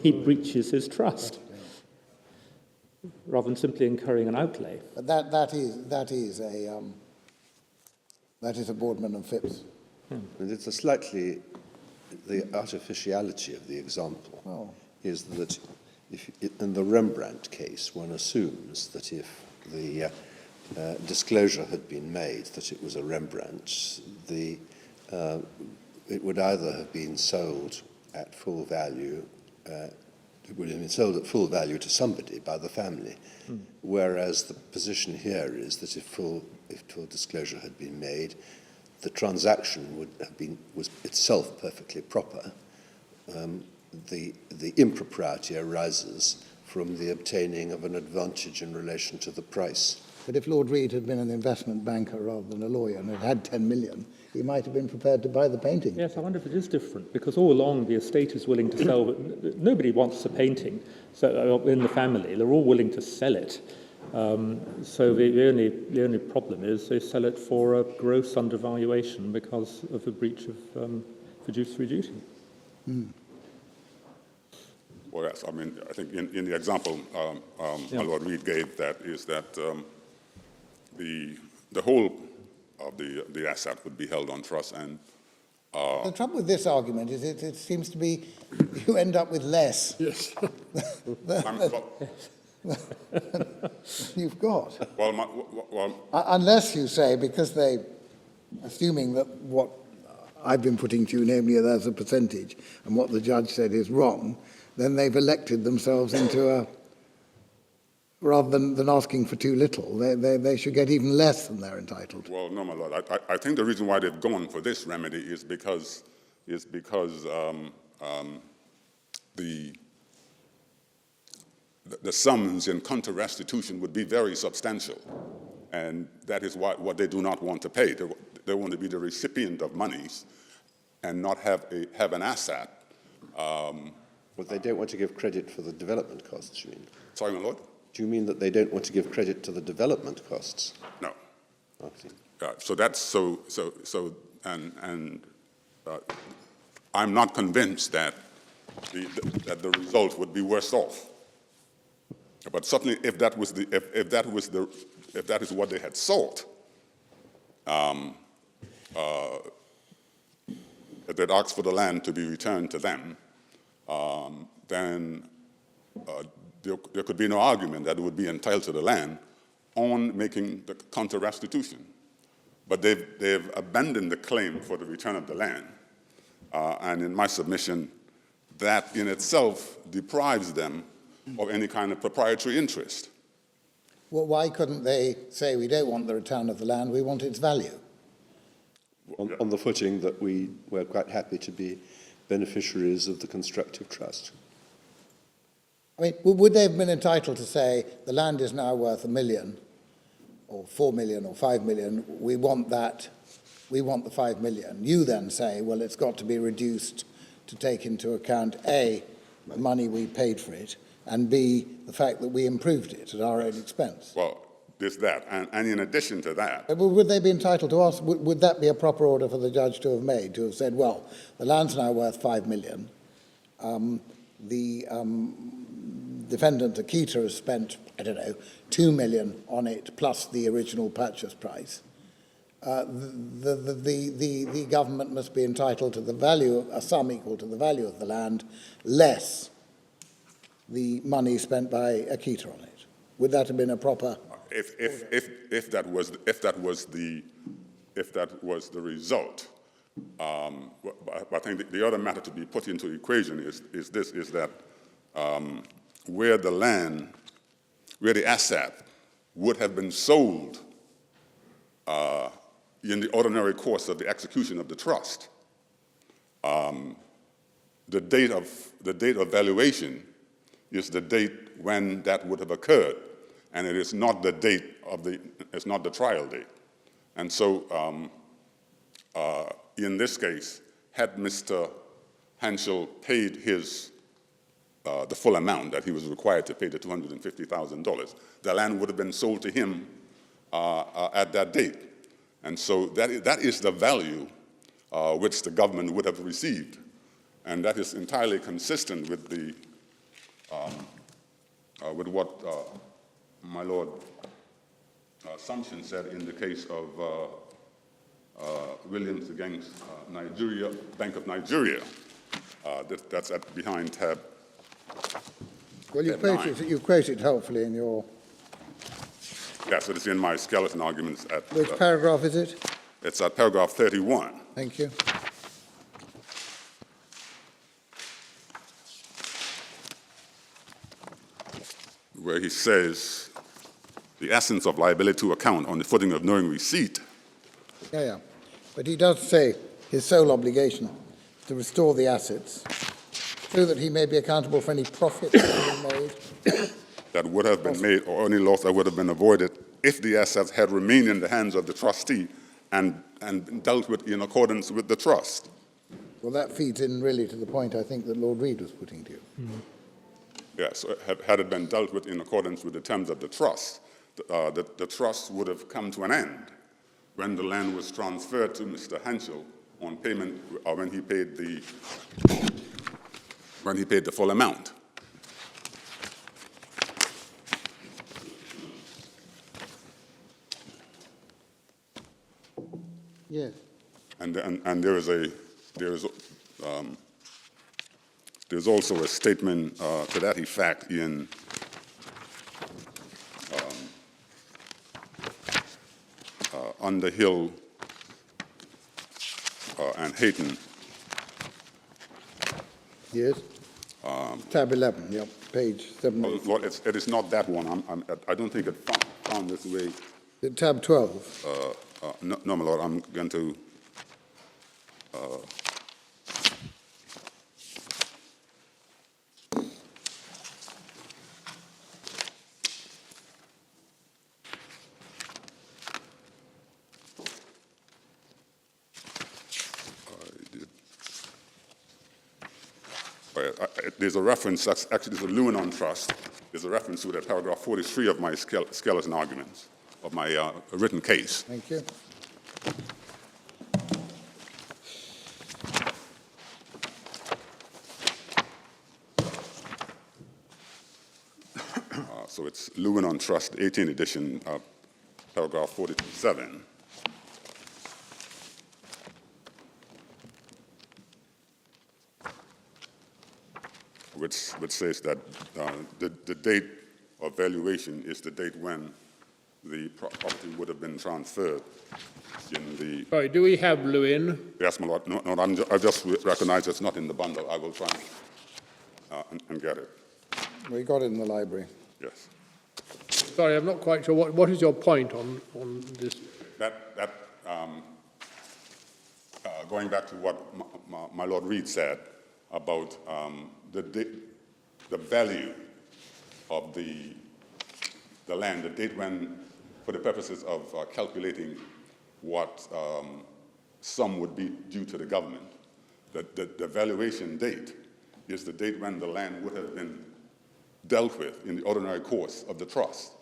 he breaches his trust, rather than simply incurring an outlay. But that is a Boardman and Phipps. And it's a slightly, the artificiality of the example is that in the Rembrandt case, one assumes that if the disclosure had been made that it was a Rembrandt, it would either have been sold at full value, it would have been sold at full value to somebody by the family, whereas the position here is that if full disclosure had been made, the transaction was itself perfectly proper. The impropriety arises from the obtaining of an advantage in relation to the price. But if Lord Reed had been an investment banker rather than a lawyer and had 10 million, he might have been prepared to buy the painting. Yes, I wonder if it is different, because all along the estate is willing to sell, but nobody wants a painting so in the family. They're all willing to sell it. So the only problem is they sell it for a gross undervaluation because of a breach of fiduciary duty. Well, yes, I mean, I think in the example my Lord Reed gave, that is that the whole of the asset would be held on trust, and the trouble with this argument is it seems to be you end up with less Yes. you've got. well, Unless you say, because they, assuming that what I've been putting to you, namely there's a percentage, and what the judge said is wrong, then they've elected themselves into a, rather than asking for too little, they should get even less than they're entitled to. well, no, my Lord. I think the reason why they've gone for this remedy is because the sums in counter restitution would be very substantial, and that is what they do not want to pay. They want to be the recipient of monies and not have an asset. But they don't want to give credit for the development costs, you mean? Sorry, my Lord? Do you mean that they don't want to give credit to the development costs? No. Okay. So that's I'm not convinced that the result would be worse off. But certainly, if that is what they had sought, if they'd asked for the land to be returned to them, then there could be no argument that it would be entitled to the land on making the counter restitution. But they've abandoned the claim for the return of the land, and in my submission, that in itself deprives them of any kind of proprietary interest. Well, why couldn't they say, we don't want the return of the land, we want its value? On the footing that we're quite happy to be beneficiaries of the constructive trust. I mean, would they have been entitled to say, the land is now worth $1 million, or 4 million, or 5 million, we want that, we want the 5 million. You then say, well, it's got to be reduced to take into account, A, the money we paid for it, and B, the fact that we improved it at our own expense. Well, there's that, and in addition to that, Would they be entitled to ask, would that be a proper order for the judge to have made, to have said, well, the land's now worth 5 million, the defendant, Akita, has spent, I don't know, 2 million on it, plus the original purchase price. The government must be entitled to the value, a sum equal to the value of the land, less the money spent by Akita on it. Would that have been a proper? if that was the result, I think the other matter to be put into the equation is that where the asset would have been sold in the ordinary course of the execution of the trust, the date of valuation is the date when that would have occurred, and it is not the date it's not the trial date. And so, in this case, had Mr. Henschel paid the full amount that he was required to pay, the $250,000, the land would have been sold to him at that date. And so that is the value which the government would have received. And that is entirely consistent with the with what my Lord Sumption said in the case of Williams against Nigeria, Bank of Nigeria. That's behind tab. Well, you quote it helpfully in your... Yes, it is in my skeleton arguments at... Which paragraph is it? It's at paragraph 31. Thank you. Where he says, the essence of liability to account on the footing of knowing receipt. Yeah. But he does say his sole obligation is to restore the assets so that he may be accountable for any profit that have been made. That would have been made, or any loss that would have been avoided if the assets had remained in the hands of the trustee and dealt with in accordance with the trust. Well, that feeds in really to the point I think that Lord Reid was putting to you. Mm-hmm. Yes, had it been dealt with in accordance with the terms of the trust, the trust would have come to an end when the land was transferred to Mr. Henschel on payment, or when he paid the full amount. Yes. And there's also a statement to that effect in Underhill and Hayton. Yes. Tab 11, yep, page 7. Well, it is not that one. I don't think it found this way. Tab 12. No, my Lord, I'm going to... there's a reference, actually there's a Lewin Trust. There's a reference to that paragraph 43 of my skeleton arguments, of my written case. Thank you. So it's Lewin Trust, 18th edition, paragraph 47. Which says that the date of valuation is the date when the property would have been transferred in the... Sorry, do we have Lewin? Yes, my Lord. No, I just recognize it's not in the bundle. I will try and get it. We got it in the library. Yes. Sorry, I'm not quite sure. What is your point on this? Going back to what my Lord Reid said about the value of the land, the date when, for the purposes of calculating what sum would be due to the government, the valuation date is the date when the land would have been dealt with in the ordinary course of the trust.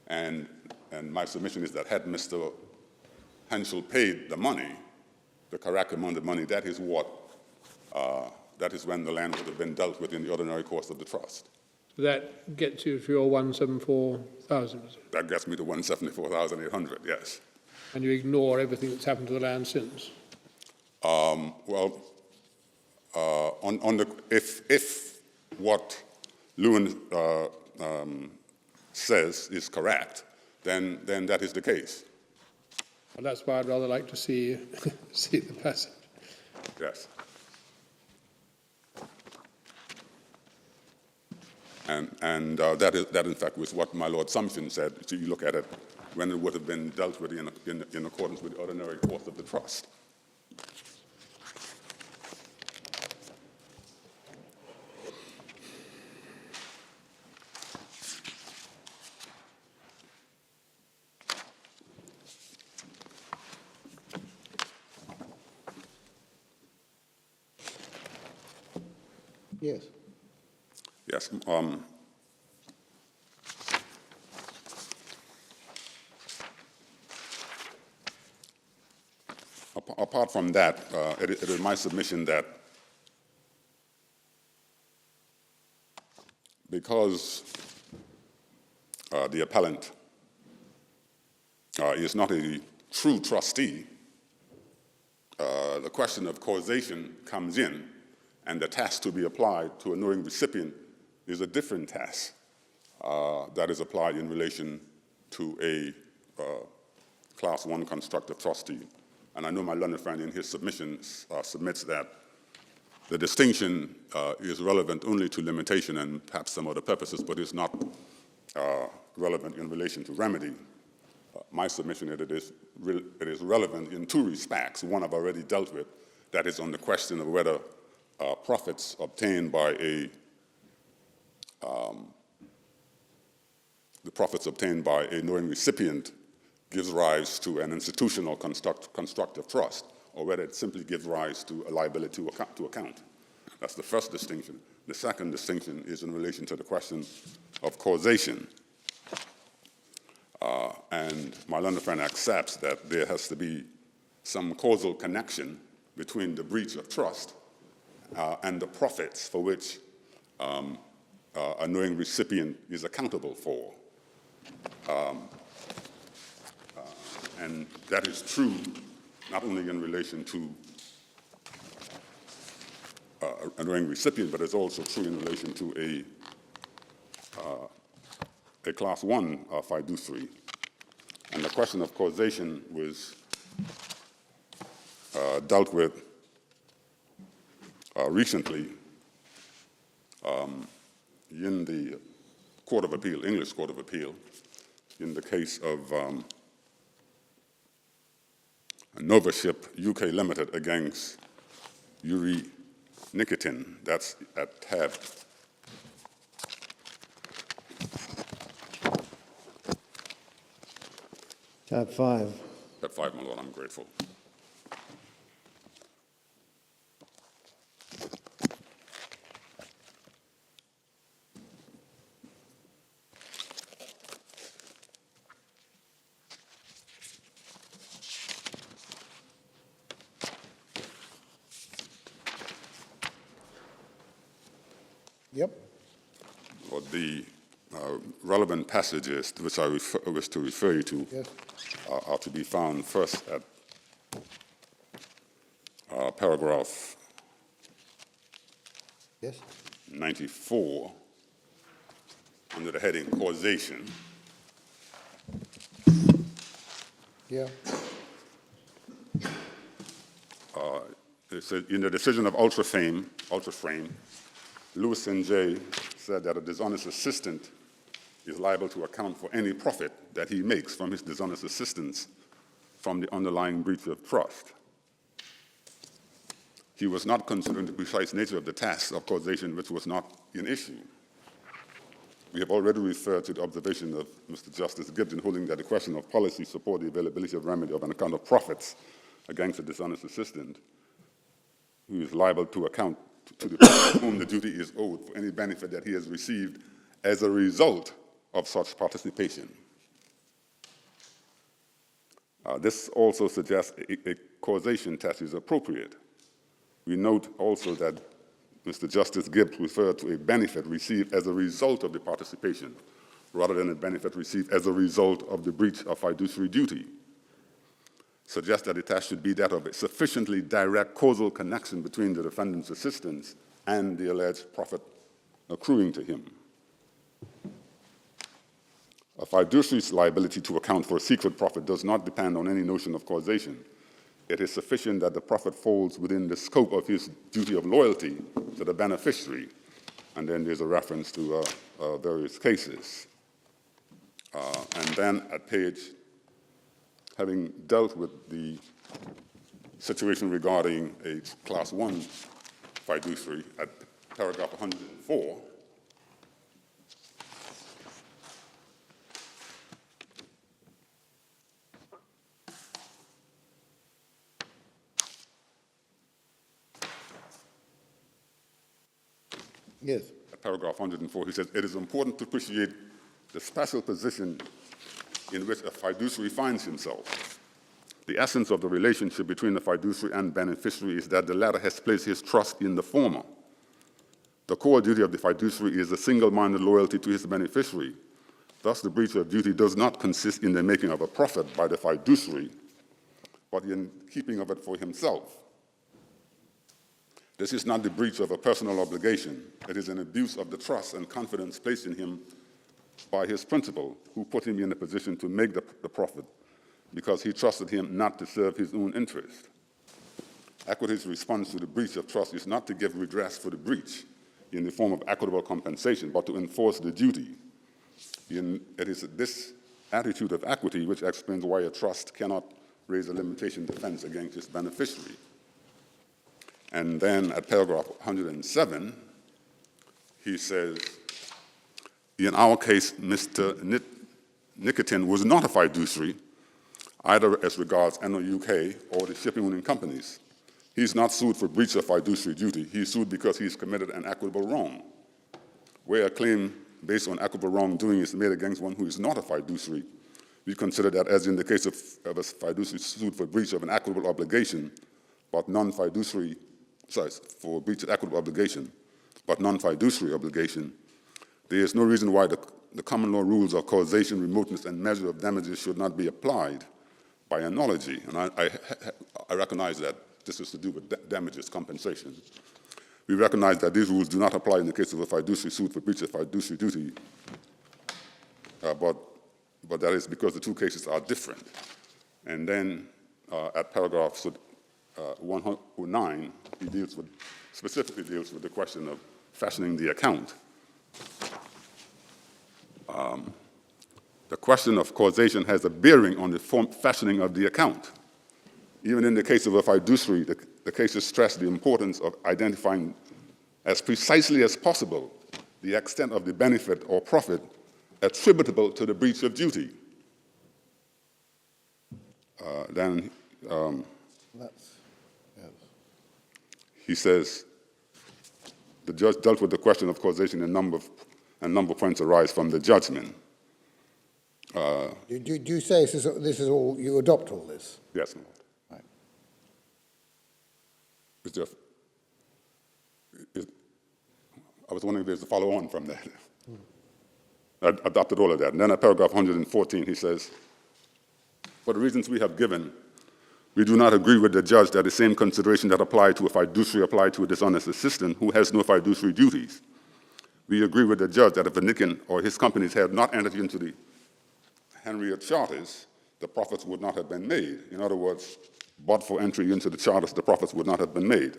And my submission is that had Mr. Henschel paid the money, the correct amount of money, that is when the land would have been dealt with in the ordinary course of the trust. That gets you to your 174,000? That gets me to 174,800, yes. And you ignore everything that's happened to the land since? If what Lewin says is correct, then that is the case. Well, that's why I'd rather like to see the passage. Yes. And that in fact was what my Lord Sumption said. So you look at it when it would have been dealt with in accordance with the ordinary course of the trust. Yes. Yes. apart from that, it is my submission that because the appellant is not a true trustee, the question of causation comes in, and the task to be applied to a knowing recipient is a different task that is applied in relation to a Class 1 constructive trustee. And I know my learned friend in his submissions submits that the distinction is relevant only to limitation and perhaps some other purposes, but is not relevant in relation to remedy. My submission is it is relevant in two respects. One I've already dealt with, that is on the question of whether profits obtained by a knowing recipient gives rise to an institutional constructive trust, or whether it simply gives rise to a liability to account. That's the first distinction. The second distinction is in relation to the question of causation. And my learned friend accepts that there has to be some causal connection between the breach of trust and the profits for which a knowing recipient is accountable for. And that is true not only in relation to a knowing recipient, but it's also true in relation to a Class 1 fiduciary. And the question of causation was dealt with recently in the Court of Appeal, English Court of Appeal, in the case of Novaship UK Limited against Yuri Nikitin. That's at tab 5. Tab 5, my lord, I'm grateful. Yep. Or the relevant passages which I wish to refer you to Yes. Are to be found first at paragraph Yes. 94 under the heading causation. Yeah. It said, in the decision of Ultraframe, Lewis and J. said that a dishonest assistant is liable to account for any profit that he makes from his dishonest assistance from the underlying breach of trust. He was not considering the precise nature of the task of causation, which was not in issue. We have already referred to the observation of Mr. Justice Gibbs in holding that the question of policy support the availability of remedy of an account of profits against a dishonest assistant who is liable to account to the person whom the duty is owed for any benefit that he has received as a result of such participation. This also suggests a causation test is appropriate. We note also that Mr. Justice Gibbs referred to a benefit received as a result of the participation, rather than a benefit received as a result of the breach of fiduciary duty. Suggests that the test should be that of a sufficiently direct causal connection between the defendant's assistance and the alleged profit accruing to him. A fiduciary's liability to account for a secret profit does not depend on any notion of causation. It is sufficient that the profit falls within the scope of his duty of loyalty to the beneficiary. And then there's a reference to various cases. And then at page, having dealt with the situation regarding a Class 1 fiduciary at paragraph 104, Yes. at paragraph 104, he says, it is important to appreciate the special position in which a fiduciary finds himself. The essence of the relationship between the fiduciary and beneficiary is that the latter has placed his trust in the former. The core duty of the fiduciary is a single-minded loyalty to his beneficiary. Thus, the breach of duty does not consist in the making of a profit by the fiduciary, but in keeping of it for himself. This is not the breach of a personal obligation. It is an abuse of the trust and confidence placed in him by his principal, who put him in a position to make the profit because he trusted him not to serve his own interest. Equity's response to the breach of trust is not to give redress for the breach in the form of equitable compensation, but to enforce the duty. It is this attitude of equity which explains why a trust cannot raise a limitation defense against its beneficiary. And then at paragraph 107, he says, in our case, Mr. Nikitin was not a fiduciary, either as regards NOUK or the shipping companies. He's not sued for breach of fiduciary duty. He's sued because he's committed an equitable wrong. Where a claim based on equitable wrongdoing is made against one who is not a fiduciary, we consider that, as in the case of a fiduciary sued for breach of an equitable obligation, but non-fiduciary, for breach of equitable obligation, but non-fiduciary obligation, there is no reason why the common law rules of causation, remoteness, and measure of damages should not be applied by analogy. And I recognize that this is to do with damages compensation. We recognize that these rules do not apply in the case of a fiduciary suit for breach of fiduciary duty, but that is because the two cases are different. And then at paragraph 109, he specifically deals with the question of fashioning the account. The question of causation has a bearing on the fashioning of the account. Even in the case of a fiduciary, the cases stress the importance of identifying as precisely as possible the extent of the benefit or profit attributable to the breach of duty. He says, the judge dealt with the question of causation and a number of points arise from the judgment. Do you say this is all, you adopt all this? Yes, my Lord. Right. I was wondering if there's a follow-on from that. I adopted all of that. And then at paragraph 114, he says, for the reasons we have given, we do not agree with the judge that the same consideration that applied to a fiduciary applied to a dishonest assistant who has no fiduciary duties. We agree with the judge that if Nikin or his companies had not entered into the Henrietta charters, the profits would not have been made. In other words, but for entry into the charters, the profits would not have been made.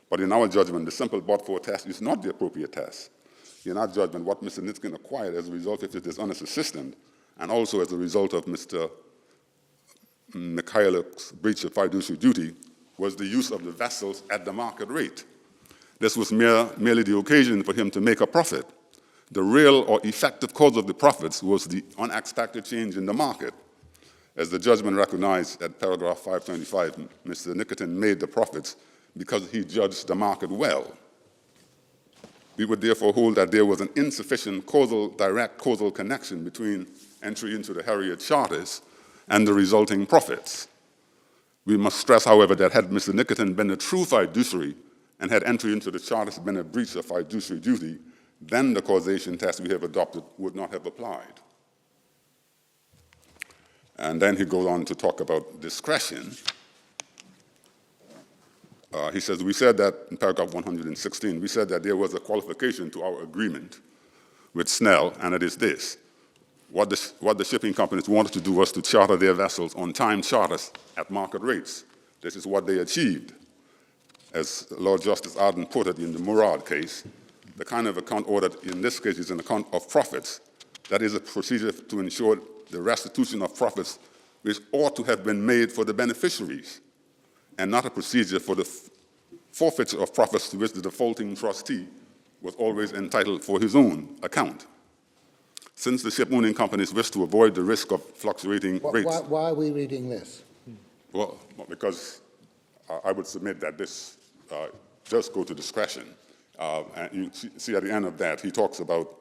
But in our judgment, the simple but-for test is not the appropriate test. In our judgment, what Mr. Nitkin acquired as a result of his dishonest assistant, and also as a result of Mr. Mikhailuk's breach of fiduciary duty, was the use of the vessels at the market rate. This was merely the occasion for him to make a profit. The real or effective cause of the profits was the unexpected change in the market. As the judgment recognized at paragraph 525, Mr. Nikitin made the profits because he judged the market well. We would therefore hold that there was an insufficient direct causal connection between entry into the Harriet charters and the resulting profits. We must stress, however, that had Mr. Nikitin been a true fiduciary and had entry into the charters been a breach of fiduciary duty, then the causation test we have adopted would not have applied. And then he goes on to talk about discretion. He says, we said that in paragraph 116, we said that there was a qualification to our agreement with Snell, and it is this. What the shipping companies wanted to do was to charter their vessels on time charters at market rates. This is what they achieved. As Lord Justice Arden put it in the Murad case, the kind of account ordered in this case is an account of profits. That is a procedure to ensure the restitution of profits which ought to have been made for the beneficiaries, and not a procedure for the forfeiture of profits to which the defaulting trustee was always entitled for his own account. Since the ship-owning companies wish to avoid the risk of fluctuating rates... Why are we reading this? Well, because I would submit that this does go to discretion. And you see at the end of that, he talks about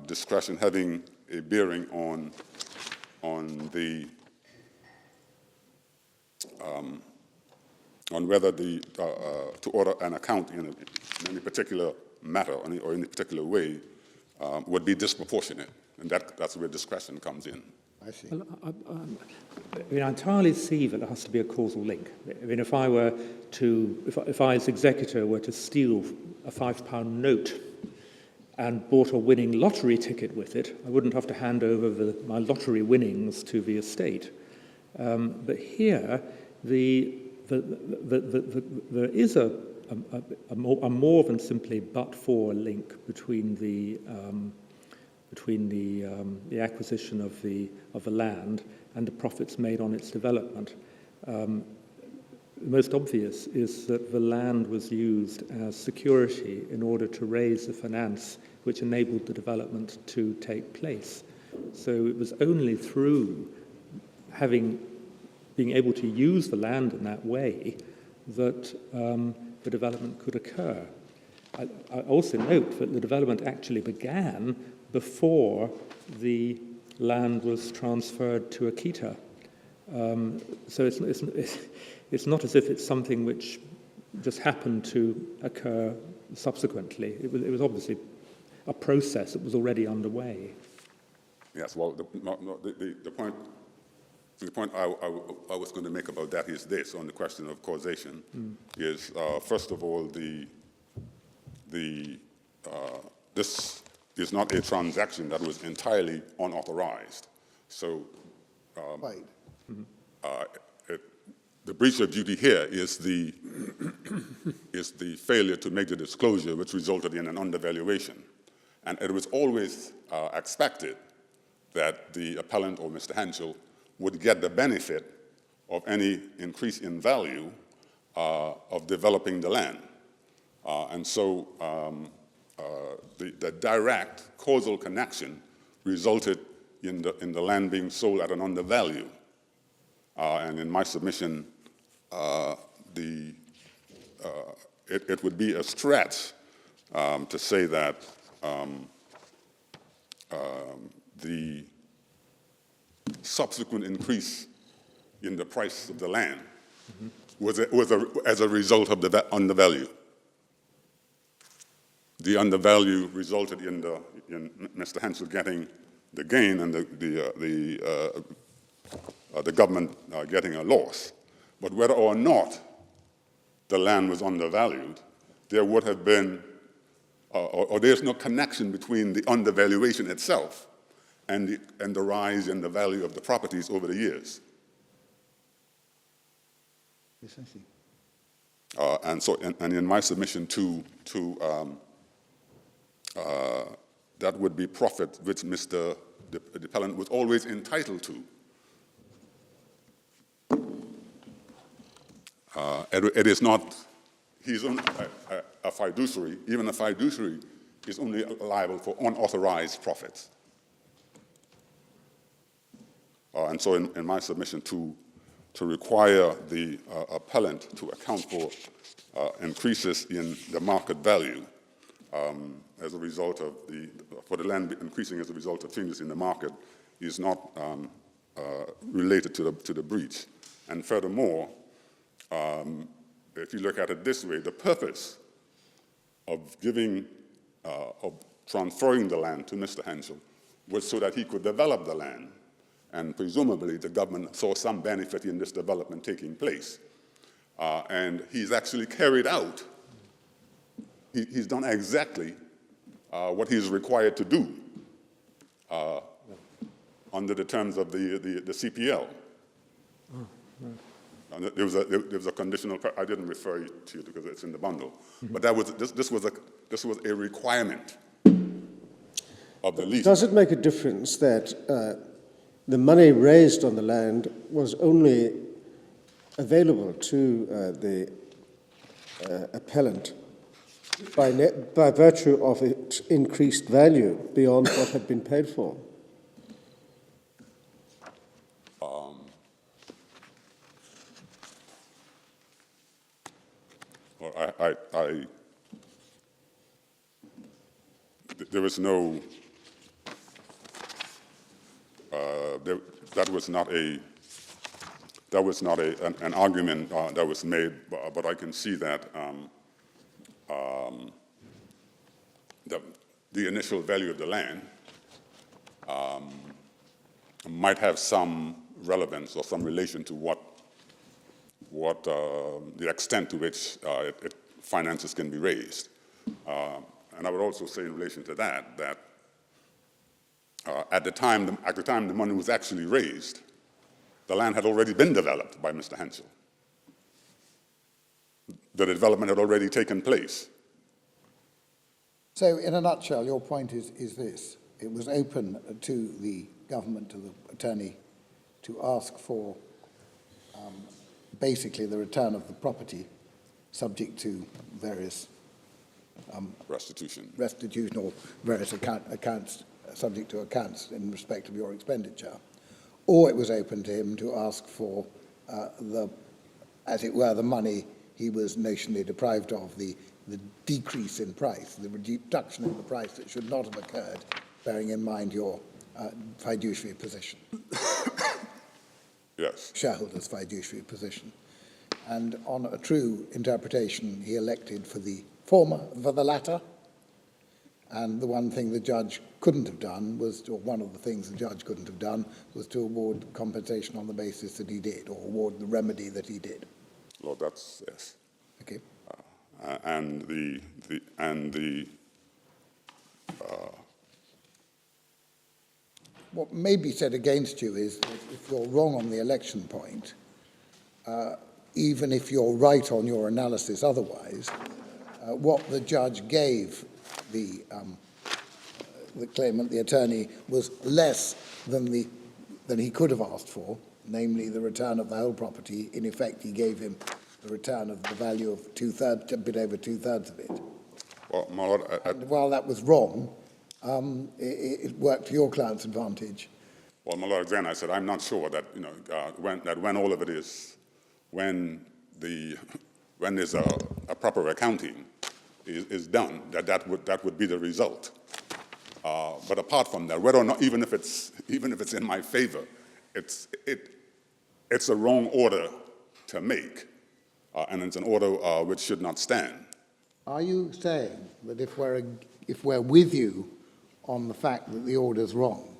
discretion having a bearing on the on whether to order an account in any particular matter or in a particular way would be disproportionate, and that's where discretion comes in. I see. Well, I entirely see that there has to be a causal link. I mean, if I as executor were to steal a £5 note and bought a winning lottery ticket with it, I wouldn't have to hand over my lottery winnings to the estate. But here, there is a more than simply but-for link between the acquisition of the land and the profits made on its development. The most obvious is that the land was used as security in order to raise the finance which enabled the development to take place. So it was only through being able to use the land in that way that the development could occur. I also note that the development actually began before the land was transferred to Akita. So it's not as if it's something which just happened to occur subsequently. It was obviously a process that was already underway. Yes, well, the point I was going to make about that is this, on the question of causation, is first of all, this is not a transaction that was entirely unauthorized. So Right. The breach of duty here is the failure to make the disclosure which resulted in an undervaluation. And it was always expected that the appellant or Mr. Henschel would get the benefit of any increase in value of developing the land. And so the direct causal connection resulted in the land being sold at an undervalue. And in my submission, it would be a stretch to say that the subsequent increase in the price of the land was as a result of the undervalue. The undervalue resulted in Mr. Henschel getting the gain and the government getting a loss. But whether or not the land was undervalued, there would have been, or there's no connection between the undervaluation itself and the rise in the value of the properties over the years. Yes, I see. And so, and in my submission that would be profit which the appellant was always entitled to. It is not, he's only a fiduciary, even a fiduciary is only liable for unauthorized profits. And so in my submission to require the appellant to account for increases in the market value as a result of for the land increasing as a result of changes in the market is not related to the breach. And furthermore, if you look at it this way, the purpose of transferring the land to Mr. Henschel was so that he could develop the land, and presumably the government saw some benefit in this development taking place. And he's actually carried out, he's done exactly what he's required to do under the terms of the CPL. And there was a conditional. I didn't refer you to it because it's in the bundle, but this was a requirement of the lease. Does it make a difference that the money raised on the land was only available to the appellant by virtue of its increased value beyond what had been paid for? Well, there was no, that was not a that was not an argument that was made, but I can see that the initial value of the land might have some relevance or some relation to what the extent to which finances can be raised. And I would also say in relation to that at the time the money was actually raised, the land had already been developed by Mr. Hensel. The development had already taken place. So, in a nutshell, your point is this. It was open to the government, to the attorney, to ask for basically the return of the property subject to various Restitution. or various accounts, subject to accounts in respect of your expenditure. Or it was open to him to ask for as it were, the money he was notionally deprived of, the decrease in price, the reduction in the price that should not have occurred, bearing in mind your fiduciary position. Yes. Shareholders' fiduciary position. And on a true interpretation, he elected for the latter. And the one thing the judge couldn't have done was, or one of the things the judge couldn't have done, was to award compensation on the basis that he did, or award the remedy that he did. Lord, that's, yes. Okay. What may be said against you is that if you're wrong on the election point, even if you're right on your analysis otherwise, what the judge gave the claimant, the attorney, was less than he could have asked for, namely the return of the whole property. In effect, he gave him the return of the value of a bit over two-thirds of it. Well, my Lord, and while that was wrong, it worked to your client's advantage. Well, my Lord, again, I said I'm not sure that when all of it is, when there's a proper accounting is done, that would be the result. But apart from that, whether or not, even if it's in my favor, it's a wrong order to make, and it's an order which should not stand. Are you saying that if we're with you on the fact that the order's wrong,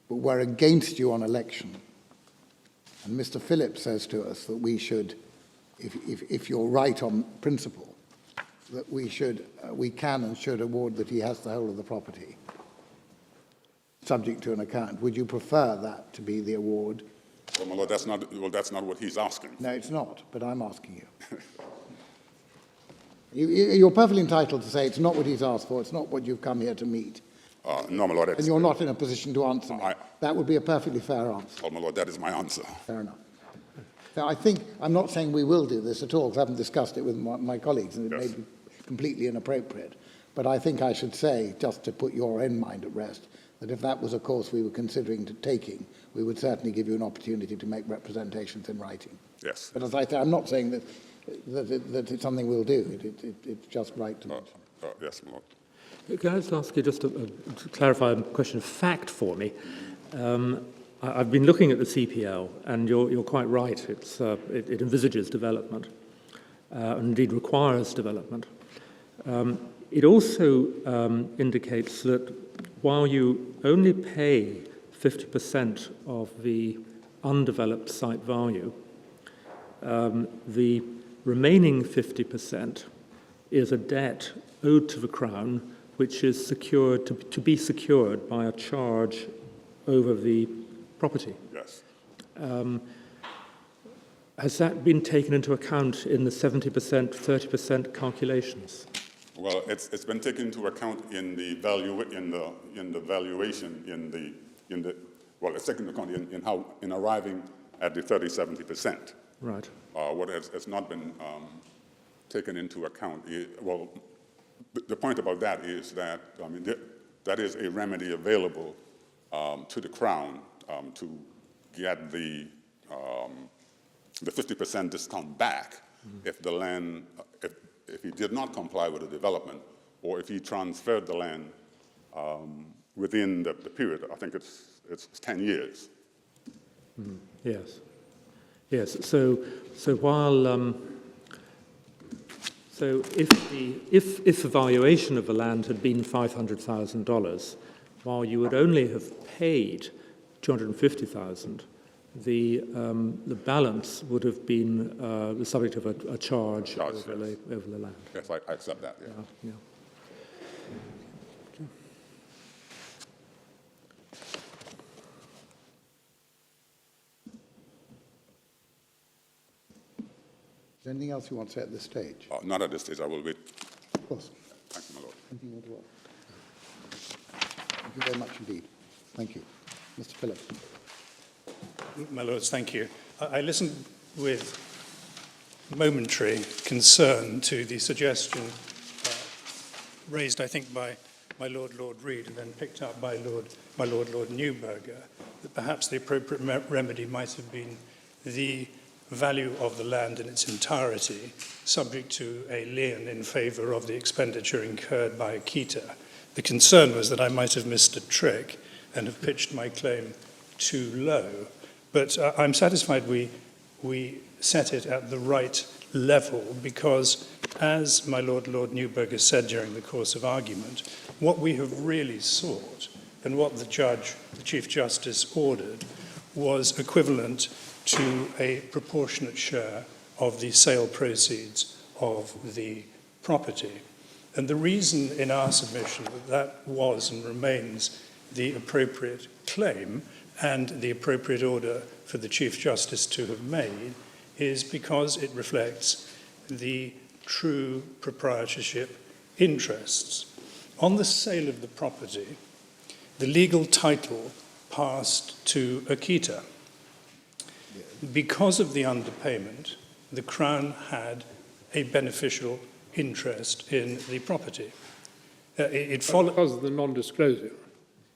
but we're against you on election, and Mr. Phillips says to us that we should, if you're right on principle, that we can and should award that he has the whole of the property, subject to an account, would you prefer that to be the award? Well, my Lord, that's not what he's asking. No, it's not, but I'm asking you. You're perfectly entitled to say it's not what he's asked for, it's not what you've come here to meet. No, my Lord. And you're not in a position to answer me. That would be a perfectly fair answer. Oh, my Lord, that is my answer. Fair enough. Now, I'm not saying we will do this at all, because I haven't discussed it with my colleagues, and it may be completely inappropriate. But I think I should say, just to put your own mind at rest, that if that was a course we were considering taking, we would certainly give you an opportunity to make representations in writing. Yes. But as I say, I'm not saying that it's something we'll do. It's just right to mention. Yes, my Lord. Can I just ask you to clarify a question of fact for me? I've been looking at the CPL, and you're quite right. It envisages development, and indeed requires development. It also indicates that while you only pay 50% of the undeveloped site value, the remaining 50% is a debt owed to the Crown, which is secured to be secured by a charge over the property. Yes. Has that been taken into account in the 70%, 30% calculations? Well, it's been taken into account in the valuation it's taken into account in arriving at the 30-70%. Right. What has not been taken into account is, the point about that is that that is a remedy available to the Crown to get the 50% discount back if the land, if he did not comply with the development, or if he transferred the land within the period. I think it's 10 years. Yes. Yes. So while so if the valuation of the land had been $500,000, while you would only have paid $250,000, the balance would have been the subject of a charge over the land. Yes, I accept that, yeah. Yeah. Is there anything else you want to say at this stage? Not at this stage, I will wait. Of course. Thank you, my lord. Anything you want to add? Thank you very much indeed. Thank you. Mr. Phillips. My Lords, thank you. I listened with momentary concern to the suggestion raised, I think, by my Lord Reid and then picked up by my Lord Neuberger, that perhaps the appropriate remedy might have been the value of the land in its entirety, subject to a lien in favour of the expenditure incurred by Akita. The concern was that I might have missed a trick and have pitched my claim too low. But I'm satisfied we set it at the right level because, as my Lord Neuberger said during the course of argument, what we have really sought and what the Chief Justice ordered was equivalent to a proportionate share of the sale proceeds of the property. And the reason in our submission that was and remains the appropriate claim and the appropriate order for the Chief Justice to have made is because it reflects the true proprietorship interests. On the sale of the property, the legal title passed to Akita. Because of the underpayment, the Crown had a beneficial interest in the property. Because of the non-disclosure.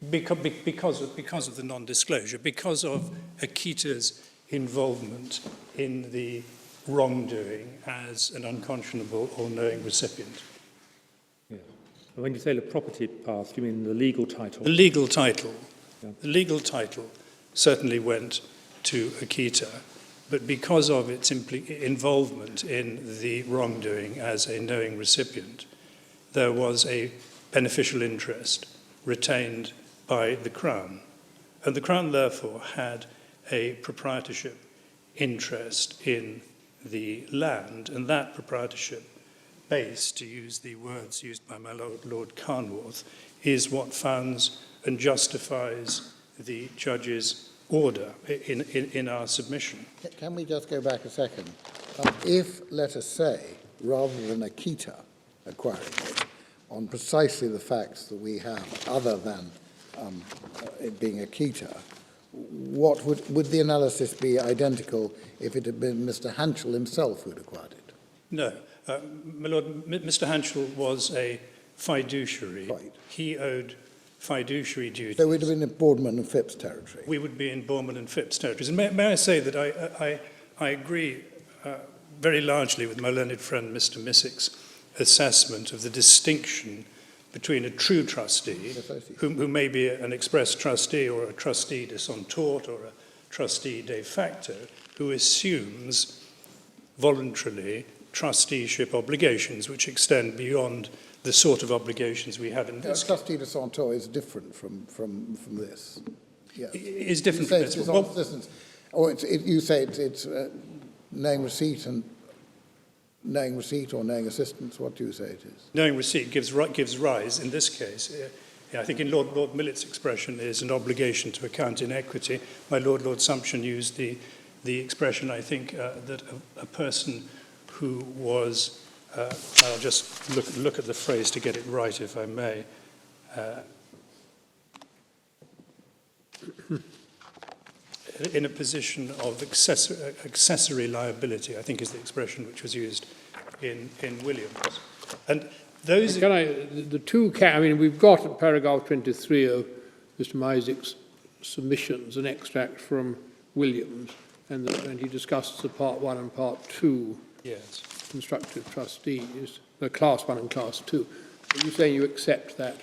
Because of the non-disclosure, because of Akita's involvement in the wrongdoing as an unconscionable or knowing recipient. Yeah. When you say the property passed, you mean the legal title? The legal title. Yeah. The legal title certainly went to Akita, but because of its involvement in the wrongdoing as a knowing recipient, there was a beneficial interest retained by the Crown. And the Crown, therefore, had a proprietorship interest in the land, and that proprietorship base, to use the words used by my Lord Carnworth, is what founds and justifies the judge's order in our submission. Can we just go back a second? If, let us say, rather than Akita acquiring it, on precisely the facts that we have, other than it being Akita, what would the analysis be identical if it had been Mr. Hanschel himself who had acquired it? No. My Lord, Mr. Hanschel was a fiduciary. Right. He owed fiduciary duties. So we'd have been in Boardman and Phipps territory. We would be in Bournemouth and Phipps territories. And may I say that I agree very largely with my learned friend Mr. Missick's assessment of the distinction between a true trustee, who may be an express trustee or a trustee de son tort or a trustee de facto, who assumes voluntarily trusteeship obligations which extend beyond the sort of obligations we have in this. Trustee de son tort is different from this. Yes. Is different You from say this. it's or you say it's knowing receipt and knowing receipt or knowing assistance. What do you say it is? Knowing receipt gives rise, in this case, I think in Lord Millett's expression is an obligation to account in equity. My Lord Sumption used the expression, I think, that a person who was, I'll just look at the phrase to get it right, if I may. In a position of accessory liability, I think is the expression which was used in Williams. And those... we've got at paragraph 23 of Mr. Mysick's submissions an extract from Williams, and he discusses the part 1 and part 2 Yes. constructive trustees, the class 1 and class 2. Are you saying you accept that?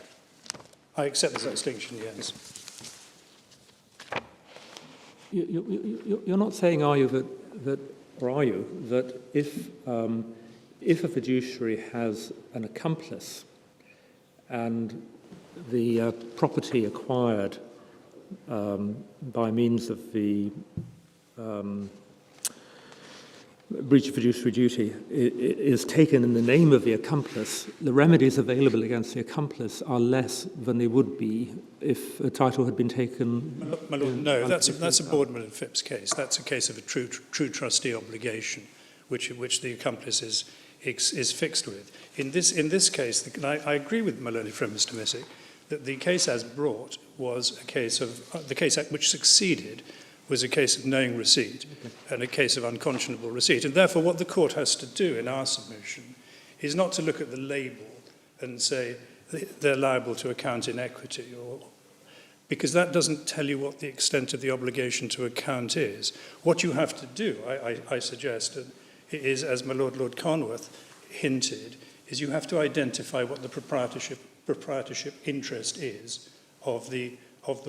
I accept the distinction, yes. You're not saying, are you, that if a fiduciary has an accomplice and the property acquired by means of the breach of fiduciary duty is taken in the name of the accomplice, the remedies available against the accomplice are less than they would be if a title had been taken? My Lord, no, that's a Boardman and Phipps case. That's a case of a true trustee obligation, which the accomplice is fixed with. In this case, and I agree with my learned friend Mr. Missick, that the case as brought was a case of the case which succeeded was a case of knowing receipt and a case of unconscionable receipt. And therefore, what the court has to do in our submission is not to look at the label and say they're liable to account in equity, because that doesn't tell you what the extent of the obligation to account is. What you have to do, I suggest, is, as my Lord Carnworth hinted, is you have to identify what the proprietorship interest is of the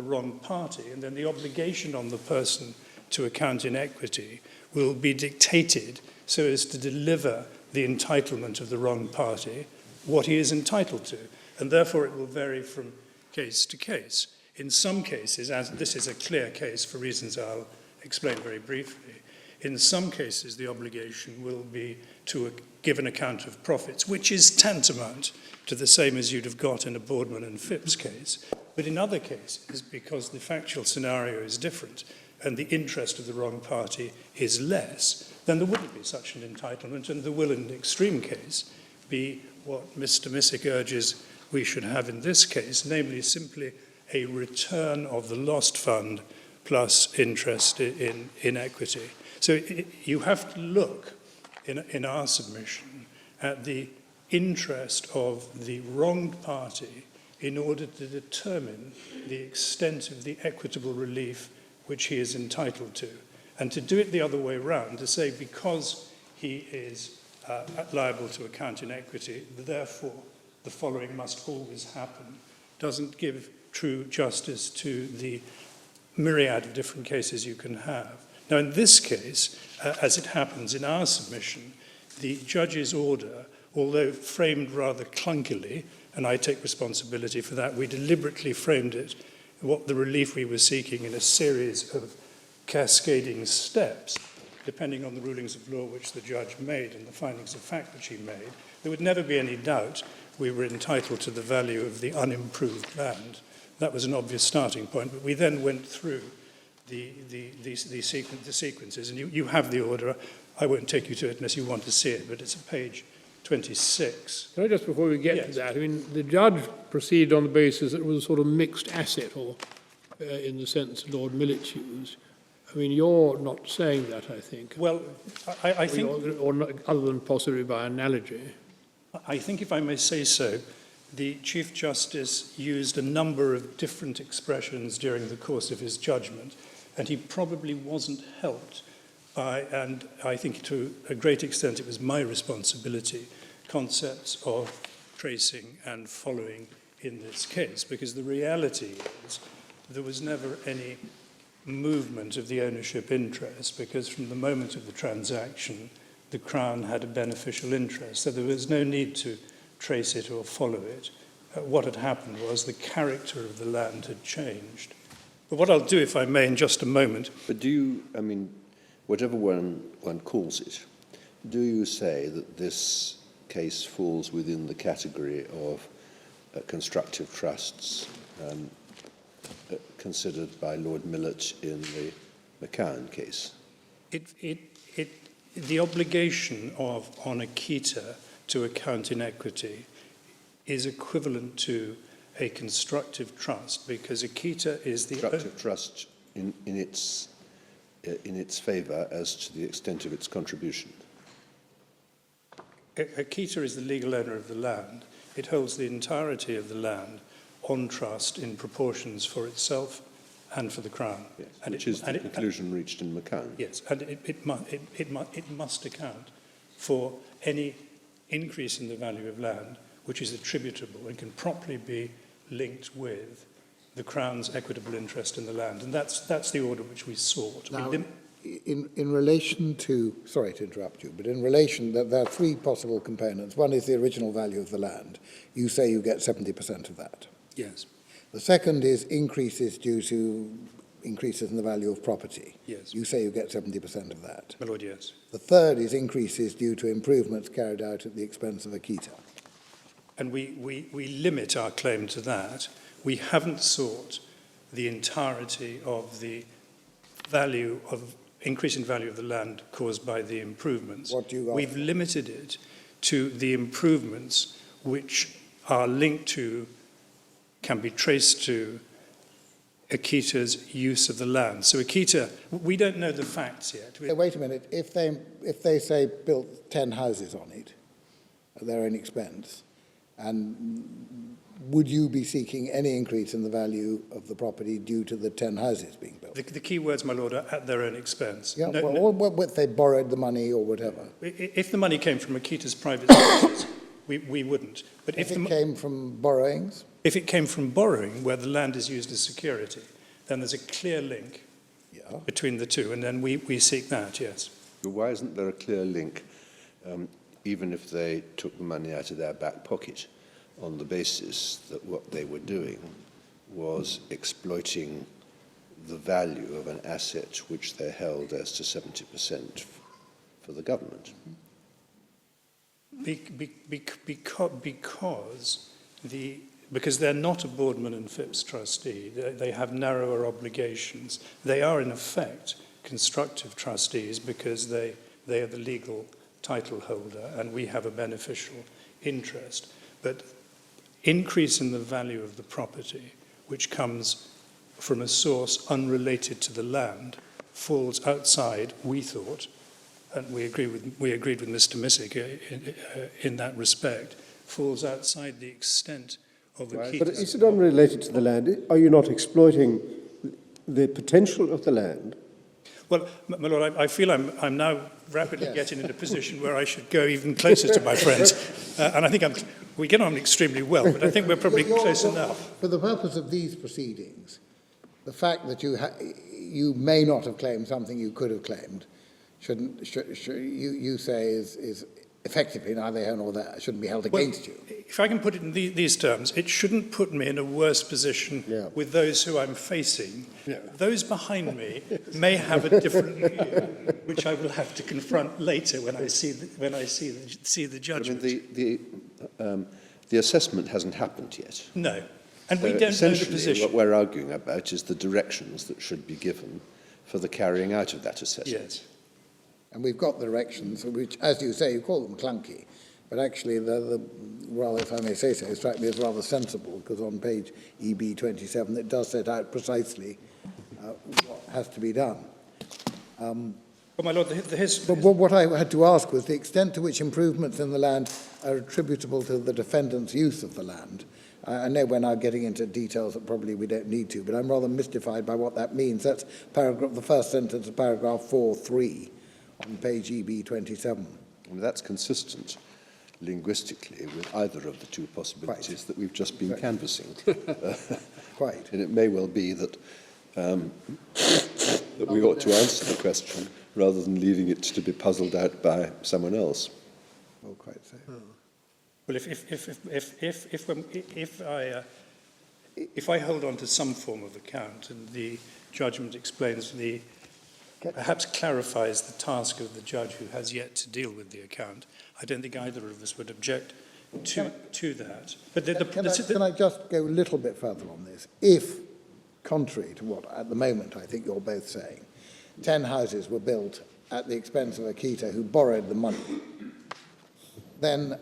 wrong party, and then the obligation on the person to account in equity will be dictated so as to deliver the entitlement of the wrong party what he is entitled to, and therefore it will vary from case to case. In some cases, as this is a clear case for reasons I'll explain very briefly, in some cases the obligation will be to give an account of profits, which is tantamount to the same as you'd have got in a Boardman and Phipps case. But in other cases, because the factual scenario is different and the interest of the wrong party is less, then there wouldn't be such an entitlement, and there will, in the extreme case, be what Mr. Missick urges we should have in this case, namely simply a return of the lost fund plus interest in equity. So you have to look in our submission at the interest of the wronged party in order to determine the extent of the equitable relief which he is entitled to. And to do it the other way around, to say because he is liable to account in equity, therefore the following must always happen, doesn't give true justice to the myriad of different cases you can have. Now, in this case, as it happens in our submission, the judge's order, although framed rather clunkily, and I take responsibility for that, we deliberately framed it, what the relief we were seeking, in a series of cascading steps, depending on the rulings of law which the judge made and the findings of fact which he made. There would never be any doubt we were entitled to the value of the unimproved land. That was an obvious starting point, but we then went through the sequences, and you have the order. I won't take you to it unless you want to see it, but it's at page 26. Can I just, before we get to that, I mean, the judge proceeded on the basis that it was a sort of mixed asset, or in the sense Lord Millett used. I mean, you're not saying that, I think. Well, I think... Or not, other than possibly by analogy. I think, if I may say so, the Chief Justice used a number of different expressions during the course of his judgment, and he probably wasn't helped by, and I think to a great extent it was my responsibility, concepts of tracing and following in this case, because the reality is there was never any movement of the ownership interest, because from the moment of the transaction, the Crown had a beneficial interest, so there was no need to trace it or follow it. What had happened was the character of the land had changed. But what I'll do, if I may, in just a moment... But do you, I mean, whatever one calls it, do you say that this case falls within the category of constructive trusts considered by Lord Millett in the McCowan case? The obligation on Akita to account in equity is equivalent to a constructive trust, because Akita is the... Constructive trust in its favour as to the extent of its contribution. Akita is the legal owner of the land. It holds the entirety of the land on trust in proportions for itself and for the Crown. Yes, and which is the conclusion reached in McCowan. Yes, and it must account for any increase in the value of land which is attributable and can properly be linked with the Crown's equitable interest in the land. And that's the order which we sought. Now, in relation to, sorry to interrupt you, but in relation, there are three possible components. One is the original value of the land. You say you get 70% of that. Yes, The second is increases due to increases in the value of property. yes. You say you get 70% of that. My lord, yes. The third is increases due to improvements carried out at the expense of Akita. And we limit our claim to that. We haven't sought the entirety of the value of increase in value of the land caused by the improvements. What do you ask We've for? limited it to the improvements which are linked to, can be traced to Akita's use of the land. So Akita, we don't know the facts yet. Hey, wait a minute. If they say built 10 houses on it at their own expense, and would you be seeking any increase in the value of the property due to the 10 houses being built? The key words, my lord, are at their own expense. Yeah, No- or if they borrowed the money or whatever. If the money came from Akita's private sources, we wouldn't. But If it came from borrowings? if it came from borrowing, where the land is used as security, then there's a clear link Yeah. between the two, and then we seek that, yes. But why isn't there a clear link, even if they took the money out of their back pocket, on the basis that what they were doing was exploiting the value of an asset which they held as to 70% for the government? Because they're not a Boardman and Phipps trustee, they have narrower obligations. They are, in effect, constructive trustees because they are the legal title holder and we have a beneficial interest. But increase in the value of the property, which comes from a source unrelated to the land, falls outside, we thought, and we agreed with Mr. Missick in that respect, falls outside the extent of Akita's. But is it unrelated to the land? Are you not exploiting the potential of the land? Well, my lord, I feel I'm now rapidly getting in a position where I should go even closer to my friends, and I think we get on extremely well, but I think we're probably close enough. For the purpose of these proceedings, the fact that you may not have claimed something you could have claimed, you say is effectively neither here nor there, shouldn't be held against you. If I can put it in these terms, it shouldn't put me in a worse position with those who I'm facing. Those behind me may have a different view, which I will have to confront later when I see the judgment. I mean, the assessment hasn't happened yet. No, and we don't know the Essentially, position. what we're arguing about is the directions that should be given for the carrying out of that assessment. Yes. And we've got the directions, which, as you say, you call them clunky, but actually the rather, if I may say so, strike me as rather sensible, because on page EB 27 it does set out precisely what has to be done. Well, my lord, But what I had to ask was the extent to which improvements in the land are attributable to the defendant's use of the land. I know we're now getting into details that probably we don't need to, but I'm rather mystified by what that means. That's the first sentence of paragraph 4.3 on page EB 27. And that's consistent linguistically with either of the two possibilities that we've just been canvassing. Quite. And it may well be that that we ought to answer the question rather than leaving it to be puzzled out by someone else. Well, quite so. Well, if I hold on to some form of account and the judgment explains perhaps clarifies the task of the judge who has yet to deal with the account, I don't think either of us would object to that. But Can I just go a little bit further on this? If, contrary to what at the moment I think you're both saying, 10 houses were built at the expense of Akita, who borrowed the money, then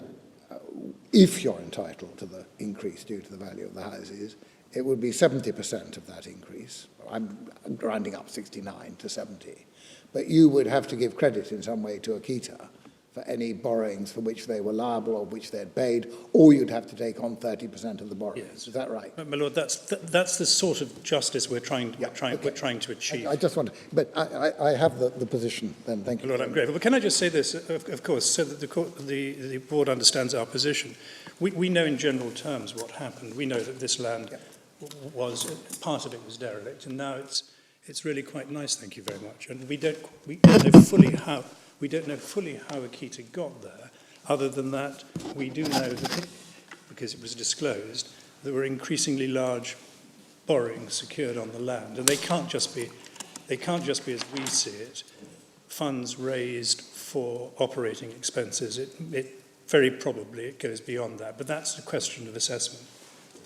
if you're entitled to the increase due to the value of the houses, it would be 70% of that increase. I'm rounding up 69 to 70. But you would have to give credit in some way to Akita for any borrowings for which they were liable or which they had paid, or you'd have to take on 30% of the borrowings. Yes. Is that right? my lord, that's the sort of justice we're trying to achieve. I just want to, but I have the position then, thank you. Lord, I'm grateful. But can I just say this, of course, so that the board understands our position. We know in general terms what happened. We know that this land part of it was derelict, and now it's really quite nice, thank you very much. And we don't know fully how Akita got there, other than that we do know that, because it was disclosed, there were increasingly large borrowings secured on the land, and they can't just be, as we see it, funds raised for operating expenses. It very probably it goes beyond that, but that's a question of assessment,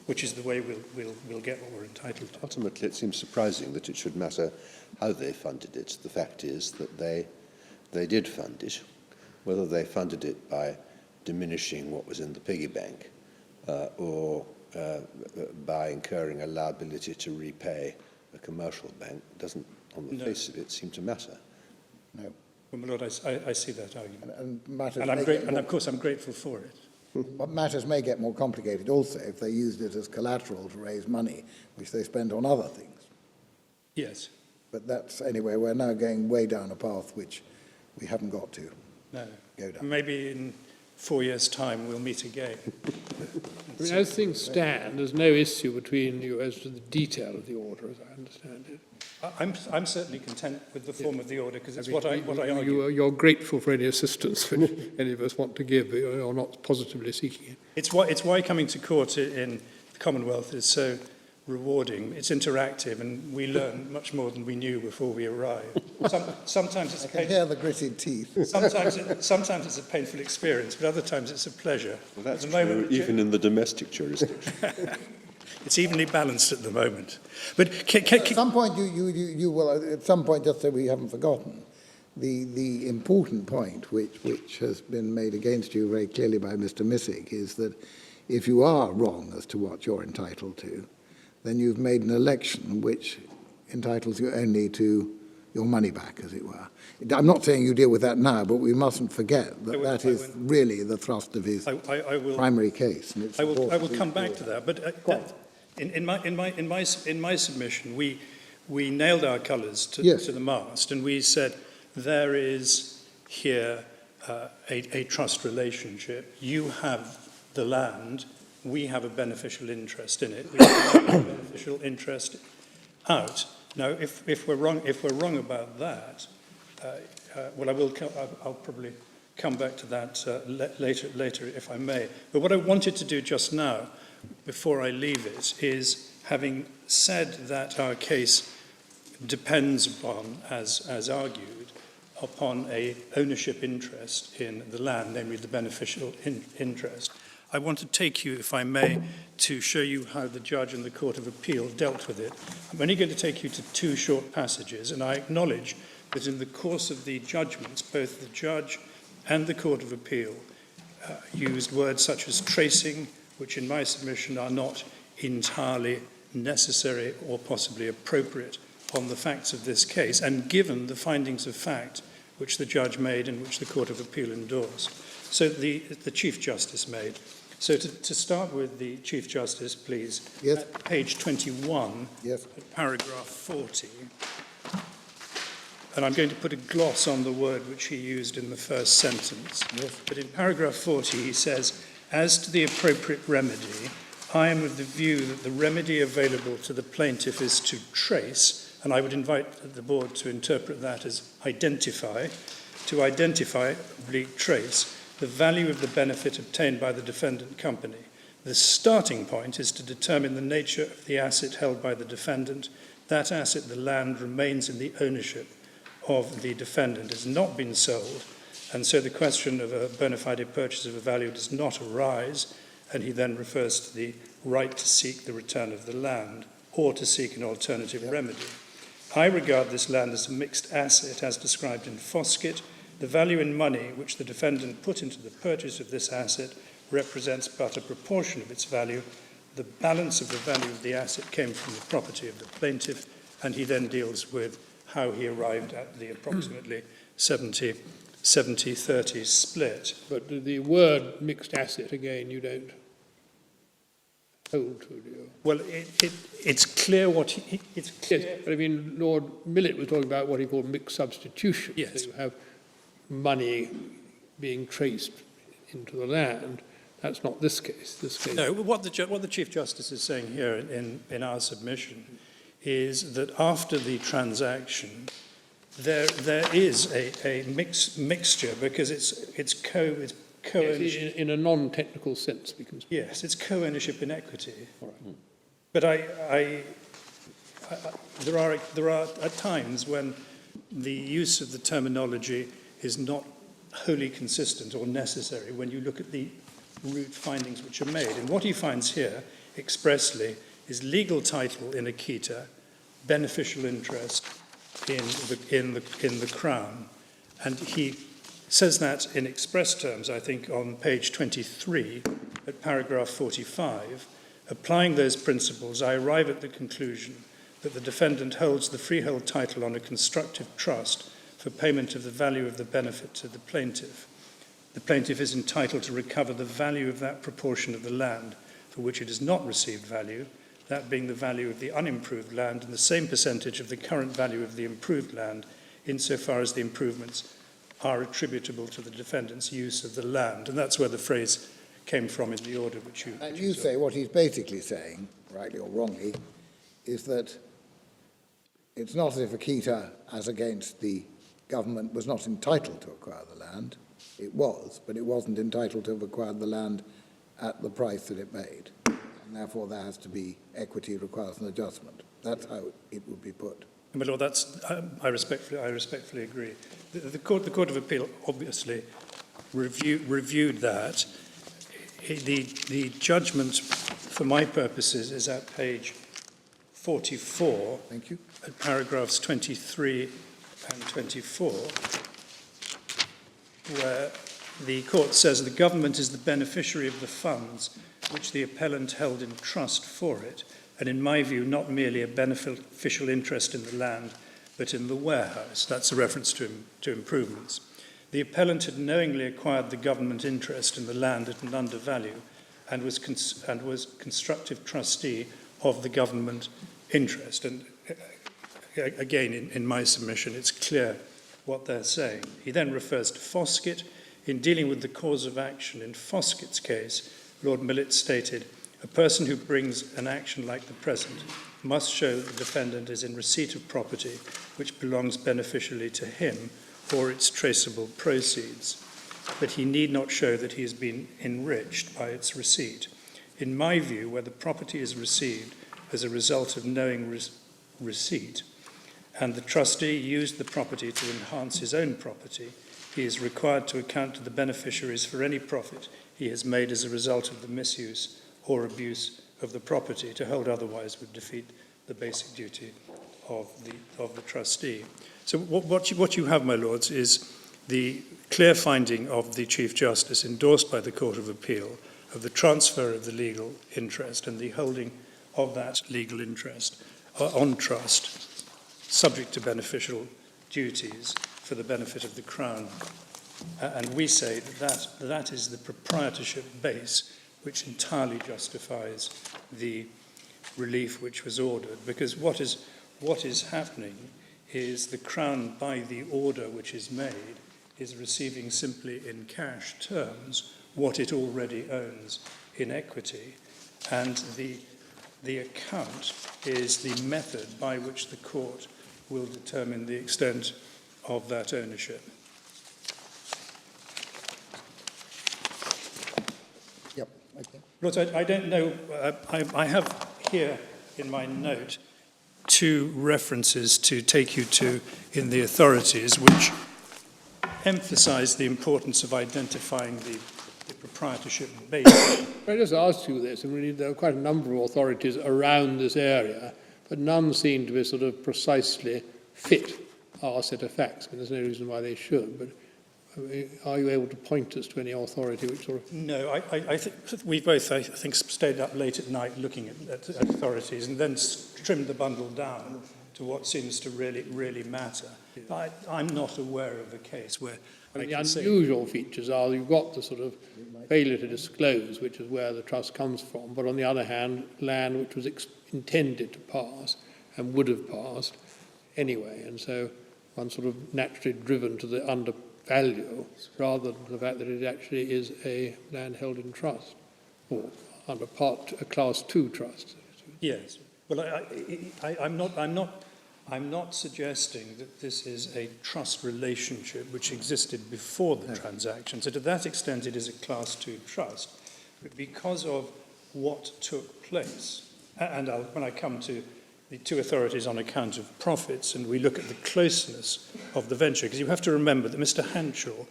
which is the way we'll get what we're entitled to. Ultimately, it seems surprising that it should matter how they funded it. The fact is that they did fund it. Whether they funded it by diminishing what was in the piggy bank or by incurring a liability to repay a commercial bank doesn't, on the face of it, seem to matter. No. Well, my Lord, I see that argument. And of course I'm grateful for it. But matters may get more complicated also if they used it as collateral to raise money, which they spent on other things. Yes. But that's, anyway, we're now going way down a path which we haven't got to go down. Maybe in 4 years' time we'll meet again. I mean, as things stand, there's no issue between you as to the detail of the order, as I understand it. I'm certainly content with the form of the order, because it's what I argue. You're grateful for any assistance which any of us want to give, but you're not positively seeking it. It's why coming to court in the Commonwealth is so rewarding. It's interactive, and we learn much more than we knew before we arrived. Sometimes it's I can hear the gritted teeth. sometimes it's a painful experience, but other times it's a pleasure. Well, that's true, even in the domestic jurisdiction. It's evenly balanced at the moment. But At some point, you will, at some point, just so we haven't forgotten, the important point which has been made against you very clearly by Mr. Missick is that if you are wrong as to what you're entitled to, then you've made an election which entitles you only to your money back, as it were. I'm not saying you deal with that now, but we mustn't forget that that is really the thrust of his primary case. And I will come back to that. But in my submission, we nailed our colours to the mast, and we said there is here a trust relationship. You have the land. We have a beneficial interest in it. We have a beneficial interest out. Now, if we're wrong about that, I'll probably come back to that later, if I may. But what I wanted to do just now, before I leave it, is, having said that our case depends upon, as argued, upon a ownership interest in the land, namely the beneficial interest. I want to take you, if I may, to show you how the judge and the Court of Appeal dealt with it. I'm only going to take you to 2 short passages, and I acknowledge that in the course of the judgments, both the judge and the Court of Appeal used words such as tracing, which in my submission are not entirely necessary or possibly appropriate on the facts of this case, and given the findings of fact which the judge made and which the Court of Appeal endorsed. So the Chief Justice made. So to start with the Chief Justice, please, yes. At page 21, yes. Paragraph 40, and I'm going to put a gloss on the word which he used in the first sentence. Yes. But in paragraph 40, he says, as to the appropriate remedy, I am of the view that the remedy available to the plaintiff is to trace, and I would invite the board to interpret that as identify, trace, the value of the benefit obtained by the defendant company. The starting point is to determine the nature of the asset held by the defendant. That asset, the land, remains in the ownership of the defendant, has not been sold, and so the question of a bona fide purchase of a value does not arise, and he then refers to the right to seek the return of the land or to seek an alternative remedy. I regard this land as a mixed asset as described in Foskett. The value in money which the defendant put into the purchase of this asset represents but a proportion of its value. The balance of the value of the asset came from the property of the plaintiff, and he then deals with how he arrived at the approximately 70-30 split. But the word mixed asset, again, you don't hold to, do you? Well, it's clear what it's clear. Yes, but I mean, Lord Millett was talking about what he called mixed substitution. Yes. So you have money being traced into the land, That's not this case. This case. No, what the Chief Justice is saying here in our submission is that after the transaction, there is a mixture, because it's co-ownership. In a non-technical sense, we can speak. Yes, it's co-ownership in equity. All right. But there are at times when the use of the terminology is not wholly consistent or necessary when you look at the root findings which are made. And what he finds here expressly is legal title in Akita, beneficial interest in the Crown. And he says that in express terms, I think, on page 23 at paragraph 45. Applying those principles, I arrive at the conclusion that the defendant holds the freehold title on a constructive trust for payment of the value of the benefit to the plaintiff. The plaintiff is entitled to recover the value of that proportion of the land for which it has not received value, that being the value of the unimproved land and the same percentage of the current value of the improved land, insofar as the improvements are attributable to the defendant's use of the land. And that's where the phrase came from in the order which you... And you say what he's basically saying, rightly or wrongly, is that it's not as if Akita, as against the government, was not entitled to acquire the land. It was, but it wasn't entitled to have acquired the land at the price that it made. And therefore there has to be equity requires an adjustment. That's how it would be put. My Lord, I respectfully agree. The Court of Appeal obviously reviewed that. The judgment, for my purposes, is at page 44. Thank you. At paragraphs 23 and 24, where the court says the government is the beneficiary of the funds which the appellant held in trust for it, and in my view, not merely a beneficial interest in the land, but in the warehouse. That's a reference to improvements. The appellant had knowingly acquired the government interest in the land at an undervalue and was constructive trustee of the government interest. And again, in my submission, it's clear what they're saying. He then refers to Foskett. In dealing with the cause of action in Foskett's case, Lord Millett stated, a person who brings an action like the present must show that the defendant is in receipt of property which belongs beneficially to him or its traceable proceeds, but he need not show that he has been enriched by its receipt. In my view, where the property is received as a result of knowing receipt, and the trustee used the property to enhance his own property, he is required to account to the beneficiaries for any profit he has made as a result of the misuse or abuse of the property. To hold otherwise would defeat the basic duty of the trustee. So what you have, my lords, is the clear finding of the Chief Justice endorsed by the Court of Appeal of the transfer of the legal interest and the holding of that legal interest on trust, subject to beneficial duties for the benefit of the Crown. And we say that is the proprietorship base which entirely justifies the relief which was ordered, because what is happening is the Crown, by the order which is made, is receiving simply in cash terms what it already owns in equity, and the account is the method by which the court will determine the extent of that ownership. Yep, okay. Lord, I don't know, I have here in my note 2 references to take you to in the authorities which emphasize the importance of identifying the proprietorship base. I just asked you this, and really there are quite a number of authorities around this area, but none seem to be sort of precisely fit our set of facts. I mean, there's no reason why they should, but are you able to point us to any authority which sort of... No, I think we both, I think, stayed up late at night looking at authorities and then trimmed the bundle down to what seems to really matter. I'm not aware of a case where I the can say... unusual features are you've got the sort of failure to disclose, which is where the trust comes from, but on the other hand, land which was intended to pass and would have passed anyway, and so one's sort of naturally driven to the value rather than the fact that it actually is a land held in trust or under a Class 2 trust. Yes. Well, I'm not suggesting that this is a trust relationship which existed before the transaction. So to that extent, it is a Class 2 trust. But because of what took place, and when I come to the two authorities on account of profits, and we look at the closeness of the venture, because you have to remember that Mr. Hanshaw,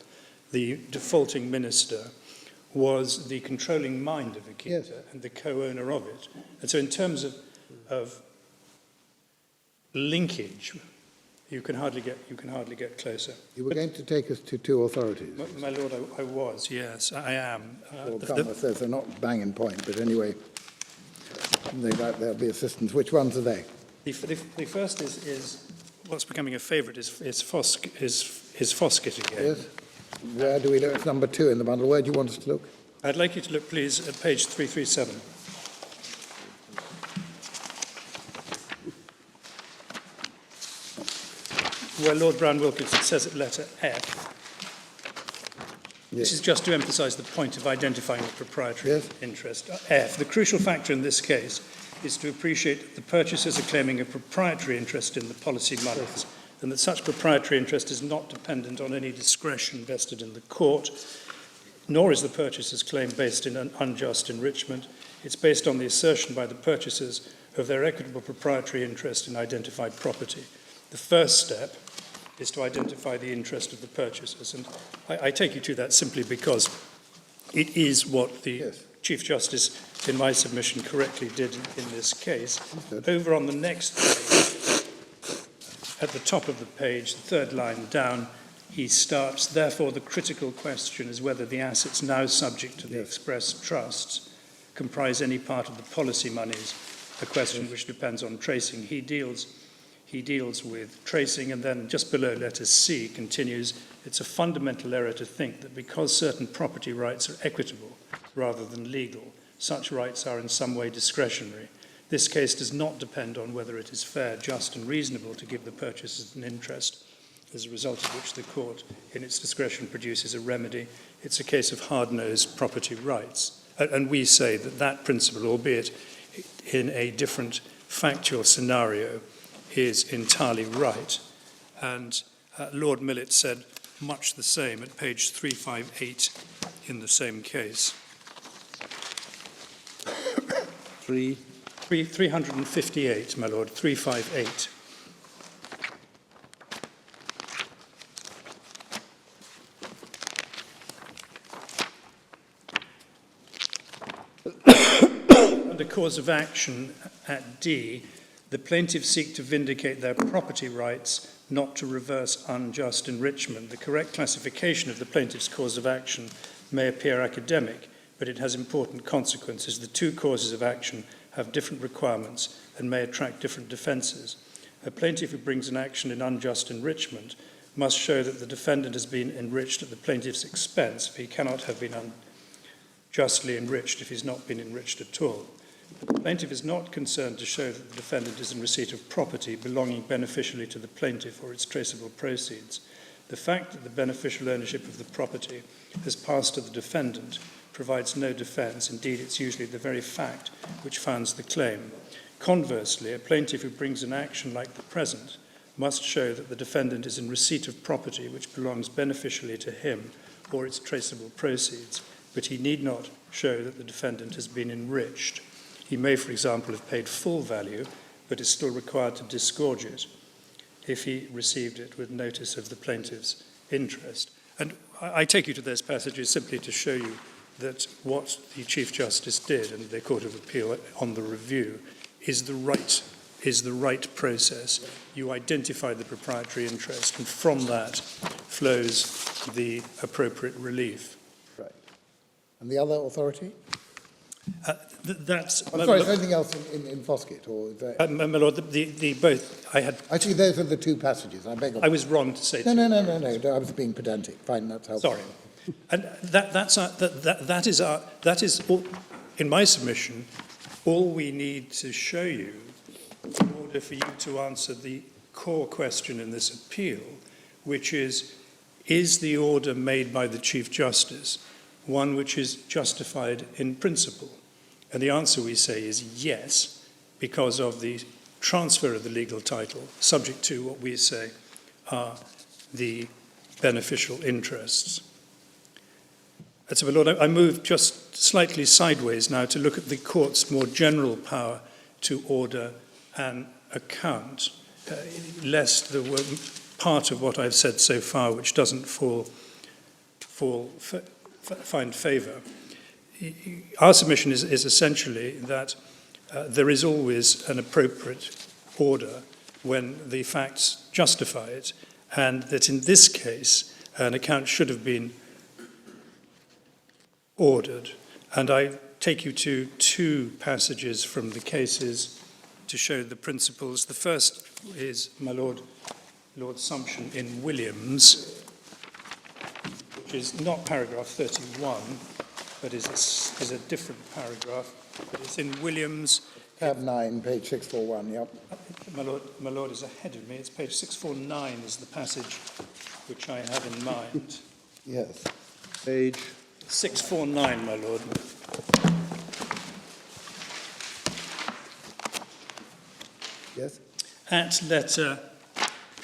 the defaulting minister, was the controlling mind of Akita, Yes. and the co-owner of it. And so in terms of linkage, you can hardly get closer. You were going to take us to two authorities. My lord, I was, yes, I am. Well, Palmer says they're not banging point, but anyway, there'll be assistance. Which ones are they? The first is what's becoming a favourite is Foskett again. Yes. Where do we look? It's number 2 in the bundle. Where do you want us to look? I'd like you to look, please, at page 337. Where Lord Brown-Wilkinson says at letter F. This is just to emphasise the point of identifying the proprietary interest. F. The crucial factor in this case is to appreciate that the purchasers are claiming a proprietary interest in the policy monies, and that such proprietary interest is not dependent on any discretion vested in the court, nor is the purchaser's claim based in an unjust enrichment. It's based on the assertion by the purchasers of their equitable proprietary interest in identified property. The first step is to identify the interest of the purchasers. And I take you to that simply because it is what the Chief Justice, in my submission, correctly did in this case. Over on the next page, at the top of the page, the third line down, he starts, therefore the critical question is whether the assets now subject to the express trusts comprise any part of the policy monies, a question which depends on tracing. He deals with tracing, and then just below letter C continues, it's a fundamental error to think that because certain property rights are equitable rather than legal, such rights are in some way discretionary. This case does not depend on whether it is fair, just and reasonable to give the purchasers an interest, as a result of which the court, in its discretion, produces a remedy. It's a case of hard-nosed property rights. And we say that that principle, albeit in a different factual scenario, is entirely right. And Lord Millett said much the same at page 358 in the same case. 358, my lord, 358. Under cause of action at D, the plaintiffs seek to vindicate their property rights, not to reverse unjust enrichment. The correct classification of the plaintiff's cause of action may appear academic, but it has important consequences. The two causes of action have different requirements and may attract different defences. A plaintiff who brings an action in unjust enrichment must show that the defendant has been enriched at the plaintiff's expense, for he cannot have been unjustly enriched if he's not been enriched at all. The plaintiff is not concerned to show that the defendant is in receipt of property belonging beneficially to the plaintiff or its traceable proceeds. The fact that the beneficial ownership of the property has passed to the defendant provides no defence. Indeed, it's usually the very fact which founds the claim. Conversely, a plaintiff who brings an action like the present must show that the defendant is in receipt of property which belongs beneficially to him or its traceable proceeds, but he need not show that the defendant has been enriched. He may, for example, have paid full value, but is still required to disgorge it if he received it with notice of the plaintiff's interest. And I take you to those passages simply to show you that what the Chief Justice did and the Court of Appeal on the review is the right process. You identify the proprietary interest, and from that flows the appropriate relief. Right. And the other authority? That's. I'm sorry, is there anything else in Foskett? Or is there... my lord, the both. I had. Actually, those are the two passages. I beg. I was wrong to say. No. I was being pedantic. Fine, that's helpful. Sorry. And that is all, in my submission, all we need to show you in order for you to answer the core question in this appeal, which is is the order made by the Chief Justice one which is justified in principle? And the answer, we say, is yes, because of the transfer of the legal title, subject to what we say are the beneficial interests. And so, my Lord, I move just slightly sideways now to look at the court's more general power to order an account, lest there were part of what I've said so far which doesn't find favour. Our submission is essentially that there is always an appropriate order when the facts justify it, and that in this case an account should have been ordered. And I take you to two passages from the cases to show the principles. The first is, my Lord, Lord Sumption in Williams, which is not paragraph 31, but is a different paragraph. But it's in Williams. Tab 9, page 641, yep. My Lord is ahead of me. It's page 649 is the passage which I have in mind. Yes. Page 649, my Lord. Yes? At letter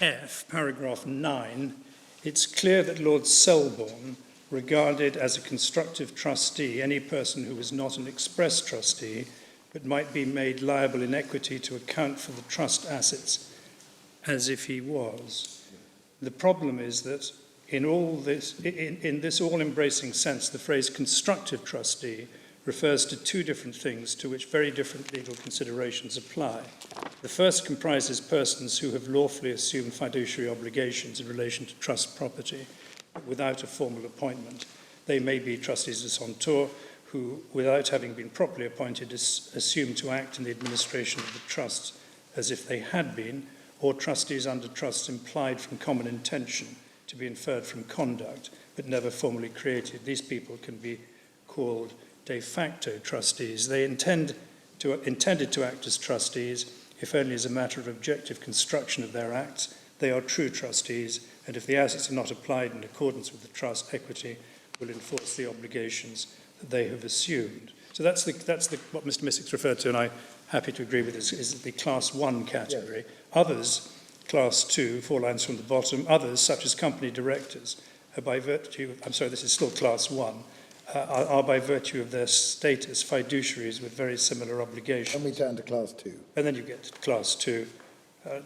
F, paragraph 9, it's clear that Lord Selborne regarded as a constructive trustee any person who was not an express trustee but might be made liable in equity to account for the trust assets as if he was. The problem is that in this all-embracing sense, the phrase constructive trustee refers to two different things to which very different legal considerations apply. The first comprises persons who have lawfully assumed fiduciary obligations in relation to trust property, but without a formal appointment. They may be trustees de centure, who, without having been properly appointed, assume to act in the administration of the trust as if they had been, or trustees under trusts implied from common intention to be inferred from conduct, but never formally created. These people can be called de facto trustees. They intended to act as trustees, if only as a matter of objective construction of their acts. They are true trustees, and if the assets are not applied in accordance with the trust, equity will enforce the obligations that they have assumed. So that's what Mr. Missick's referred to, and I'm happy to agree with this, is the Class 1 category. Yes. Others, Class 2, 4 lines from the bottom, others, such as company directors, are by virtue, I'm sorry, this is still Class 1, are by virtue of their status fiduciaries with very similar obligations. And we turn to Class 2. And then you get to Class 2.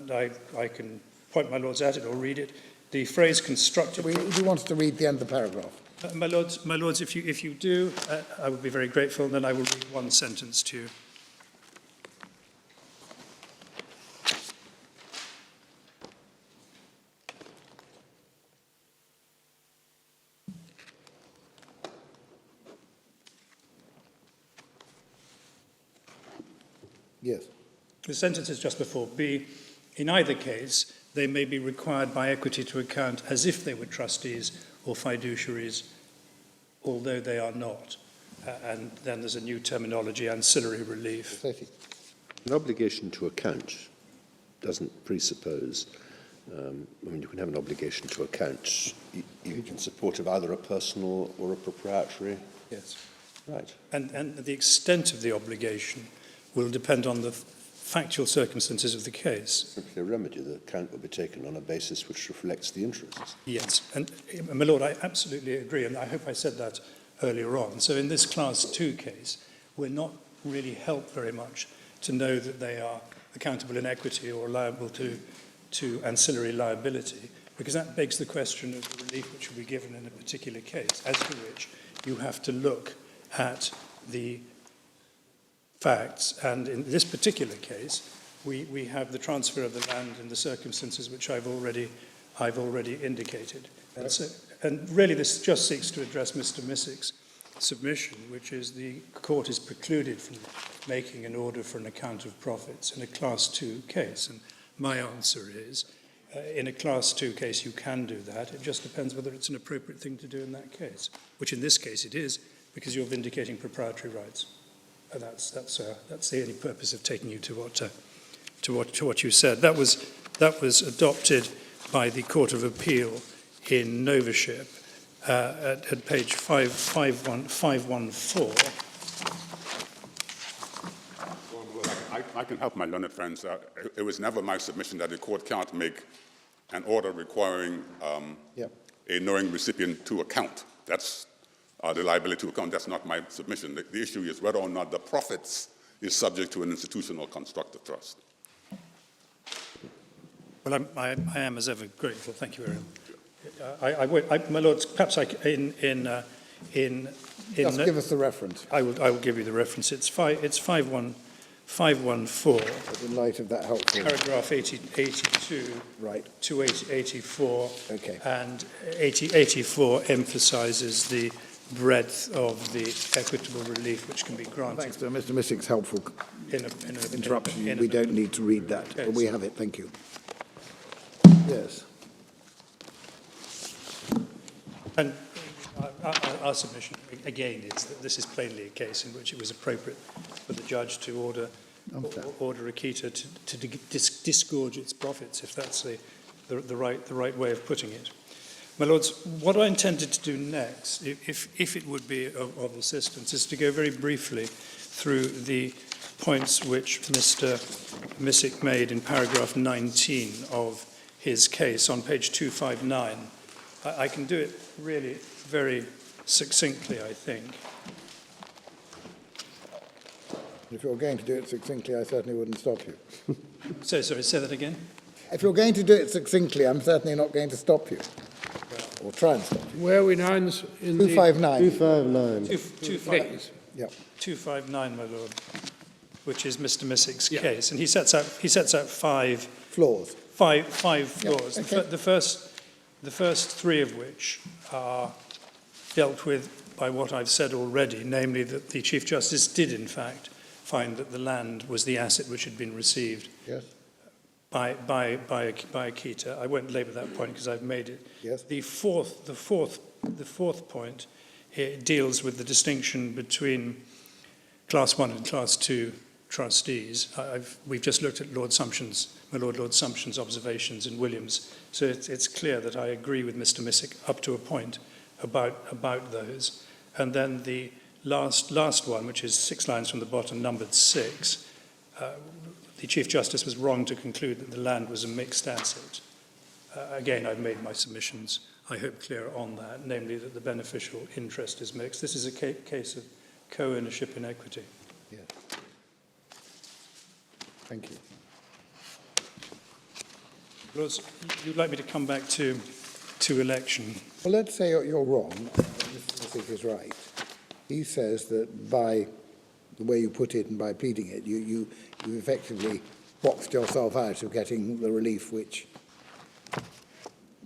I can point my lords at it or read it. The phrase constructive... Do you want us to read the end of the paragraph? My lords, if you do, I would be very grateful, and then I will read one sentence to you. Yes. The sentence is just before B. In either case, they may be required by equity to account as if they were trustees or fiduciaries, although they are not. And then there's a new terminology, ancillary relief. An obligation to account doesn't presuppose, you can have an obligation to account in support of either a personal or a proprietary. Yes. Right. And the extent of the obligation will depend on the factual circumstances of the case. Simply a remedy. The account will be taken on a basis which reflects the interests. Yes, and my lord, I absolutely agree, and I hope I said that earlier on. So in this Class 2 case, we're not really helped very much to know that they are accountable in equity or liable to ancillary liability, because that begs the question of the relief which will be given in a particular case, as to which you have to look at the facts. And in this particular case, we have the transfer of the land in the circumstances which I've already indicated. And really this just seeks to address Mr. Missick's submission, which is the court is precluded from making an order for an account of profits in a Class 2 case. And my answer is, in a Class 2 case you can do that. It just depends whether it's an appropriate thing to do in that case, which in this case it is, because you're vindicating proprietary rights. And that's the only purpose of taking you to what you said. That was adopted by the Court of Appeal in Novaship at page 514. I can help my learned friends. It was never my submission that the court can't make an order requiring a knowing recipient to account. That's the liability to account. That's not my submission. The issue is whether or not the profits is subject to an institutional constructive trust. Well, I am as ever grateful. Thank you very much. My lords, perhaps Just give us the reference. I will give you the reference. It's 514. But in light of that helpful. Paragraph 82 Right. to 84. Okay. And 84 emphasises the breadth of the equitable relief which can be granted. Thanks to Mr. Missick's helpful interruption. in a We don't need to read that, Okay, but we have it. Thank you. Yes. And our submission, again, is that this is plainly a case in which it was appropriate for the judge to order Akita to disgorge its profits, if that's the right way of putting it. My lords, what I intended to do next, if it would be of assistance, is to go very briefly through the points which Mr. Missick made in paragraph 19 of his case on page 259. I can do it really very succinctly, I think. If you're going to do it succinctly, I certainly wouldn't stop you. Sorry, say that again? If you're going to do it succinctly, I'm certainly not going to stop you. Or try and stop you. Where are we now in the 259. 259. 259, my lord, which is Mr. Missick's case, and he sets out five Flaws. Five flaws. Yeah, okay. The first three of which are dealt with by what I've said already, namely that the Chief Justice did, in fact, find that the land was the asset which had been received Yes. by Akita. I won't labour that point because I've made it. Yes. The fourth point deals with the distinction between Class 1 and Class 2 trustees. We've just looked at my Lord Sumption's observations in Williams, so it's clear that I agree with Mr. Missick up to a point about those. And then the last one, which is 6 lines from the bottom, numbered 6, the Chief Justice was wrong to conclude that the land was a mixed asset. Again, I've made my submissions, I hope, clear on that, namely that the beneficial interest is mixed. This is a case of co-ownership in equity. Yes. Thank you. Lords, you'd like me to come back to election? Well, let's say you're wrong. Mr. Missick is right. He says that by the way you put it and by pleading it, you effectively boxed yourself out of getting the relief which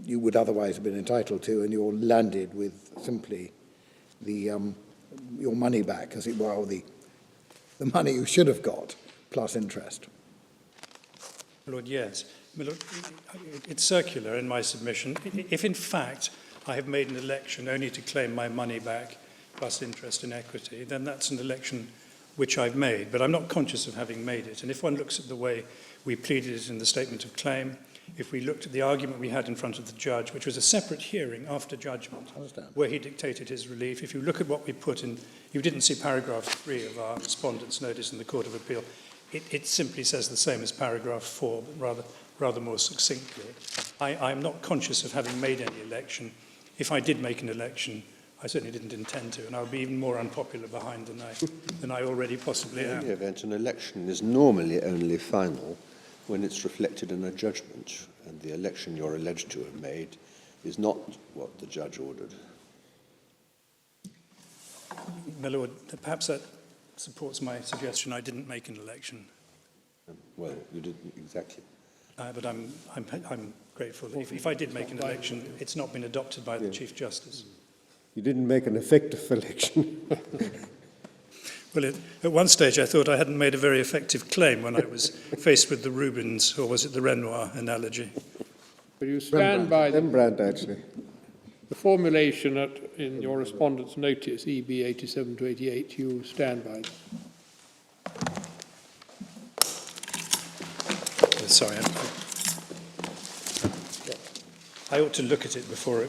you would otherwise have been entitled to, and you're landed with simply your money back, as it were, or the money you should have got, plus interest. Lord, yes. Lord, it's circular in my submission. If, in fact, I have made an election only to claim my money back plus interest in equity, then that's an election which I've made, but I'm not conscious of having made it. And if one looks at the way we pleaded it in the statement of claim, if we looked at the argument we had in front of the judge, which was a separate hearing after judgment, where he dictated his relief, if you look at what we put in, you didn't see paragraph 3 of our respondent's notice in the Court of Appeal, it simply says the same as paragraph 4, but rather more succinctly. I'm not conscious of having made any election. If I did make an election, I certainly didn't intend to, and I would be even more unpopular behind than I already possibly am. In any event, an election is normally only final when it's reflected in a judgment, and the election you're alleged to have made is not what the judge ordered. My Lord, perhaps that supports my suggestion I didn't make an election. Well, you didn't exactly. But I'm grateful. If I did make an election, it's not been adopted by the Chief Justice. You didn't make an effective election. Well, at one stage I thought I hadn't made a very effective claim when I was faced with the Rubens, or was it the Renoir analogy? But you stand by Rembrandt, actually. the formulation in your respondent's notice, EB 87 to 88, you stand by that. Sorry. I ought to look at it before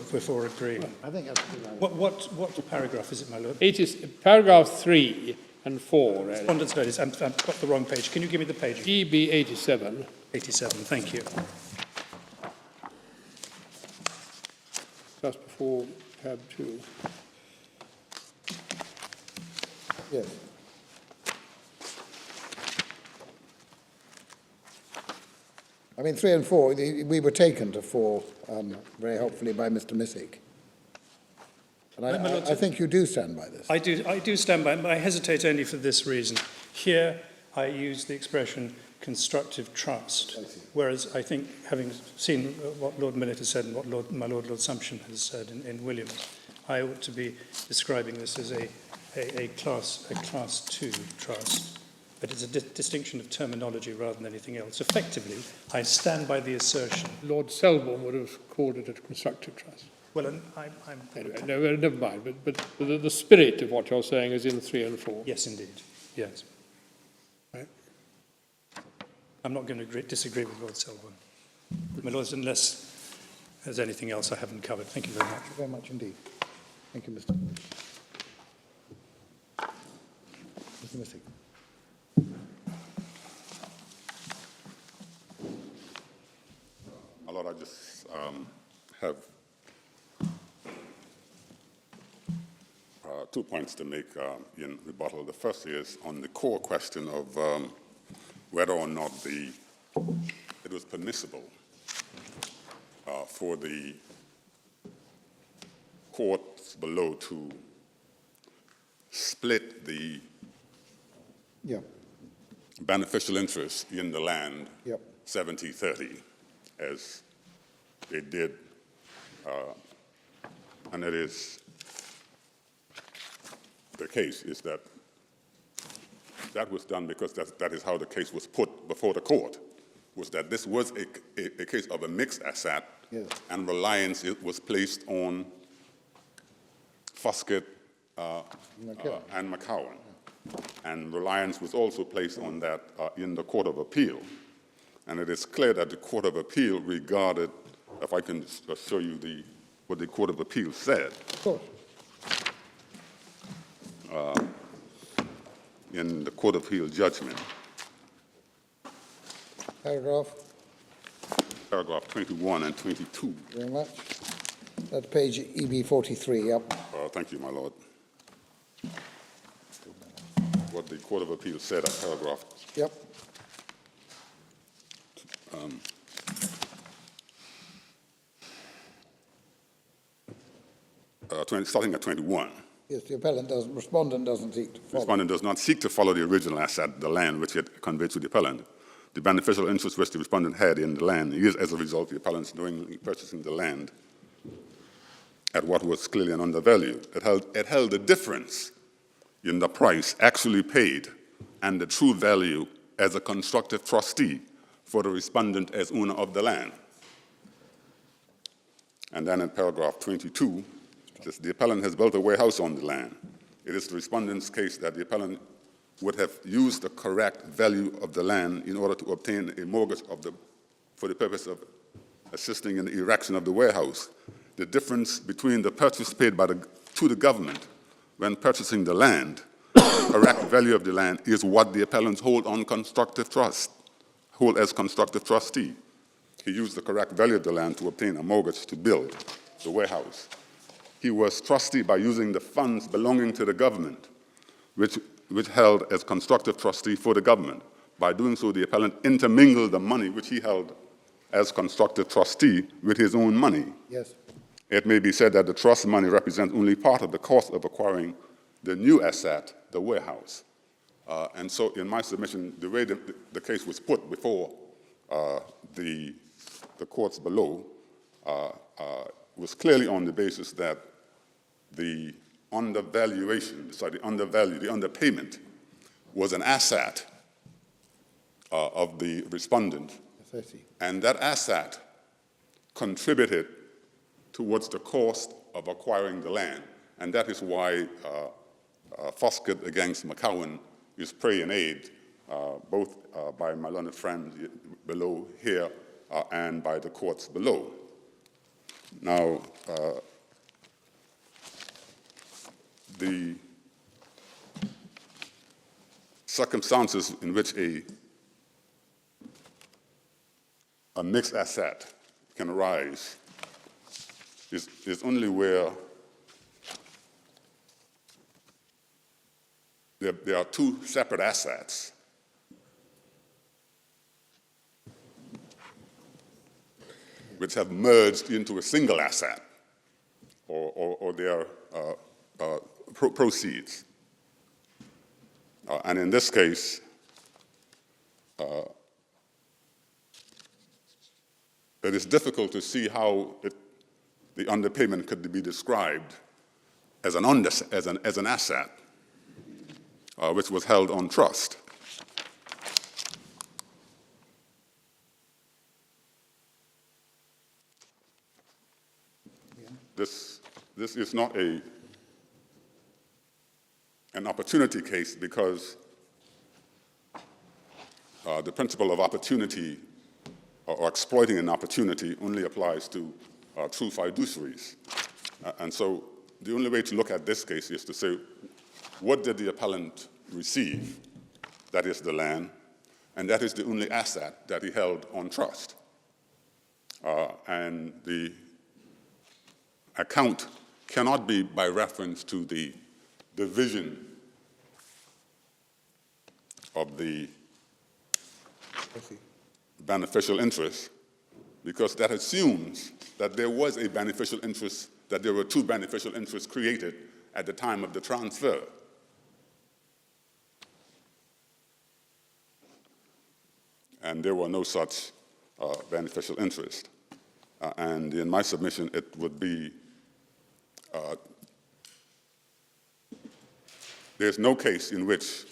agreeing. I think that's a good idea. What paragraph is it, my lord? It is paragraph 3 and 4. Respondent's notice. I've got the wrong page. Can you give me the page? EB 87. 87. Thank you. Just before tab 2. Yes. I mean, 3 and 4, we were taken to 4 very helpfully by Mr. Missick. And I think you do stand by this. I do stand by it, but I hesitate only for this reason. Here, I use the expression constructive trust, whereas I think, having seen what Lord Millett has said and what my Lord Sumption has said in Williams, I ought to be describing this as a class 2 trust. But it's a distinction of terminology rather than anything else. Effectively, I stand by the assertion. Lord Selborne would have called it a constructive trust. Well, I'm Anyway, no, never mind. But the spirit of what you're saying is in 3 and 4. yes, indeed. Yes. Right. I'm not going to disagree with Lord Selborne. My lords, unless there's anything else I haven't covered. Thank you very much. Thank you very much indeed. Thank you, Mr. Missick. My Lord, I just have 2 points to make in rebuttal. The first is on the core question of whether or not it was permissible for the courts below to split the beneficial interest in the land 70-30, as they did, and it is the case is that was done because that is how the case was put before the court, was that this was a case of a mixed asset, and reliance was placed on Foskett and McCowan. And reliance was also placed on that in the Court of Appeal. And it is clear that the Court of Appeal regarded, if I can show you what the Court of Appeal said. Of course. In the Court of Appeal judgment. Paragraph 21 and 22. very much. That's page EB 43, yep. Thank you, my Lord. What the Court of Appeal said at paragraph. Yep. Starting at 21. Yes, the respondent doesn't seek to The follow. respondent does not seek to follow the original asset, the land, which he had conveyed to the appellant. The beneficial interest which the respondent had in the land is, as a result, the appellant's knowingly purchasing the land at what was clearly an undervalue. It held the difference in the price actually paid and the true value as a constructive trustee for the respondent as owner of the land. And then in paragraph 22, it says, the appellant has built a warehouse on the land. It is the respondent's case that the appellant would have used the correct value of the land in order to obtain a mortgage for the purpose of assisting in the erection of the warehouse. The difference between the purchase paid to the government when purchasing the land, the correct value of the land, is what the appellants hold as constructive trustee. He used the correct value of the land to obtain a mortgage to build the warehouse. He was trustee by using the funds belonging to the government, which held as constructive trustee for the government. By doing so, the appellant intermingled the money which he held as constructive trustee with his own money. Yes. It may be said that the trust money represents only part of the cost of acquiring the new asset, the warehouse. And so in my submission, the way the case was put before the courts below was clearly on the basis that the underpayment was an asset of the respondent, and that asset contributed towards the cost of acquiring the land. And that is why Foskett against McCowan is pray and aid, both by my learned friend below here and by the courts below. Now, the circumstances in which a mixed asset can arise is only where there are two separate assets which have merged into a single asset, or their proceeds. And in this case, it is difficult to see how the underpayment could be described as an asset which was held on trust. This is not an opportunity case, because the principle of opportunity or exploiting an opportunity only applies to true fiduciaries. And so the only way to look at this case is to say, what did the appellant receive? That is the land, and that is the only asset that he held on trust. And the account cannot be by reference to the division of the beneficial interest, because that assumes that there was a beneficial interest, that there were two beneficial interests created at the time of the transfer. And there were no such beneficial interest. And in my submission, it would be, there's no case in which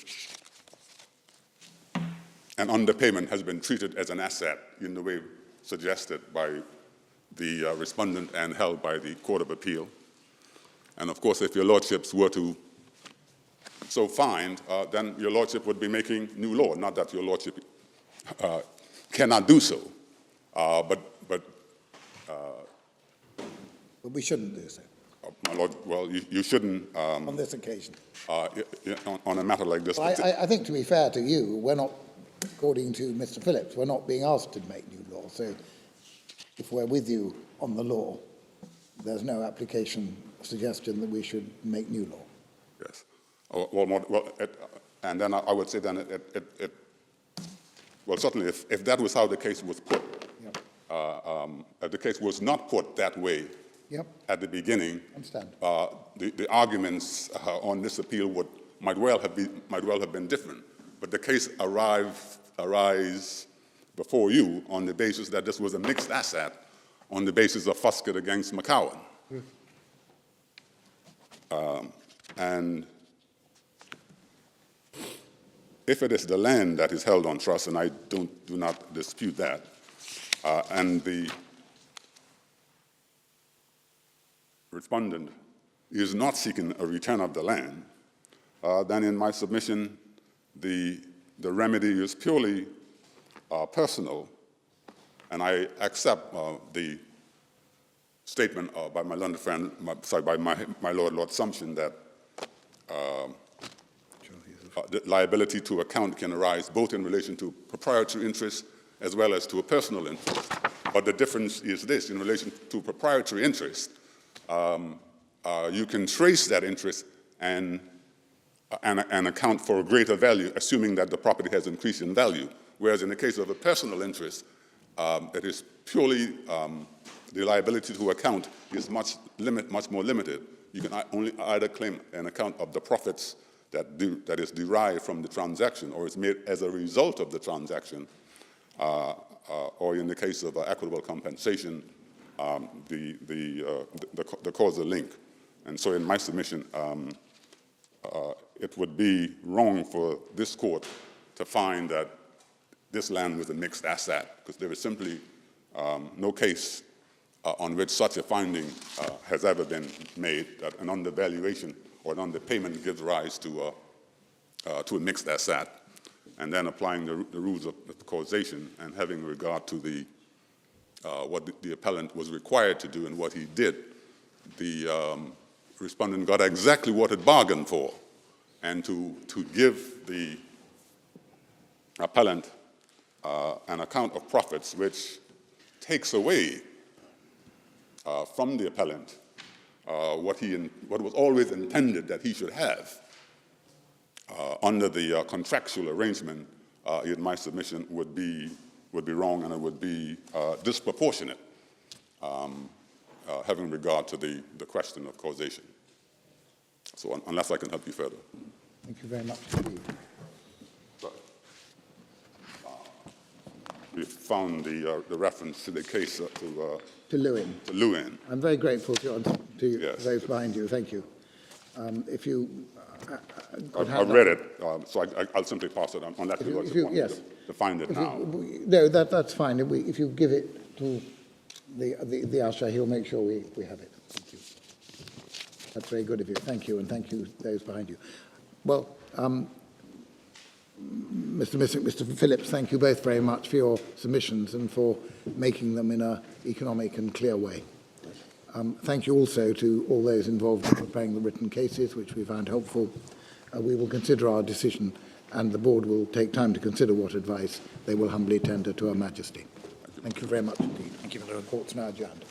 an underpayment has been treated as an asset in the way suggested by the respondent and held by the Court of Appeal. And of course, if your lordships were to so find, then your lordship would be making new law. Not that your lordship cannot do so, but we shouldn't do so. My lord, well, you shouldn't. On this occasion. On a matter like this. Well, I think, to be fair to you, we're not, according to Mr. Phillips, we're not being asked to make new law. So if we're with you on the law, there's no application suggestion that we should make new law. Yes. And then I would say then well, certainly if that was how the case was put, Yep. If the case was not put that way, Yep. at the beginning, Understand. The arguments on this appeal might well have been different. But the case arise before you on the basis that this was a mixed asset, on the basis of Fusket against McCowan. And if it is the land that is held on trust, and I do not dispute that, and the respondent is not seeking a return of the land, then in my submission, the remedy is purely personal, and I accept the statement by my learned friend, by my Lord Sumption, that the liability to account can arise both in relation to proprietary interest as well as to a personal interest. But the difference is this: in relation to proprietary interest, you can trace that interest and account for a greater value, assuming that the property has increased in value. Whereas in the case of a personal interest, it is purely the liability to account is much more limited. You can only either claim an account of the profits that is derived from the transaction, or is made as a result of the transaction, or in the case of equitable compensation, the causal link. And so in my submission, it would be wrong for this court to find that this land was a mixed asset, because there is simply no case on which such a finding has ever been made, that an undervaluation or an underpayment gives rise to a mixed asset. And then applying the rules of causation and having regard to the what the appellant was required to do and what he did, the respondent got exactly what it bargained for, and to give the appellant an account of profits which takes away from the appellant what was always intended that he should have under the contractual arrangement, in my submission, would be wrong, and it would be disproportionate, having regard to the question of causation. So unless I can help you further. Thank you very much indeed. We found the reference to the case To Lewin. to Lewin. I'm very grateful to Yes. those behind you. Thank you. If you could have I've that- read it, so I'll simply pass it on, unless you want yes. to find it If now. no, that's fine. If you give it to the usher, he'll make sure we have it. Thank you. That's very good of you. Thank you, and thank you those behind you. Well, Mr. Missick, Mr. Phillips, thank you both very much for your submissions and for making them in an economic and clear way. Thank you also to all those involved in preparing the written cases, which we found helpful. We will consider our decision, and the board will take time to consider what advice they will humbly tender to Her Majesty. Thank you very much indeed. Thank you, my lord. Court's now adjourned.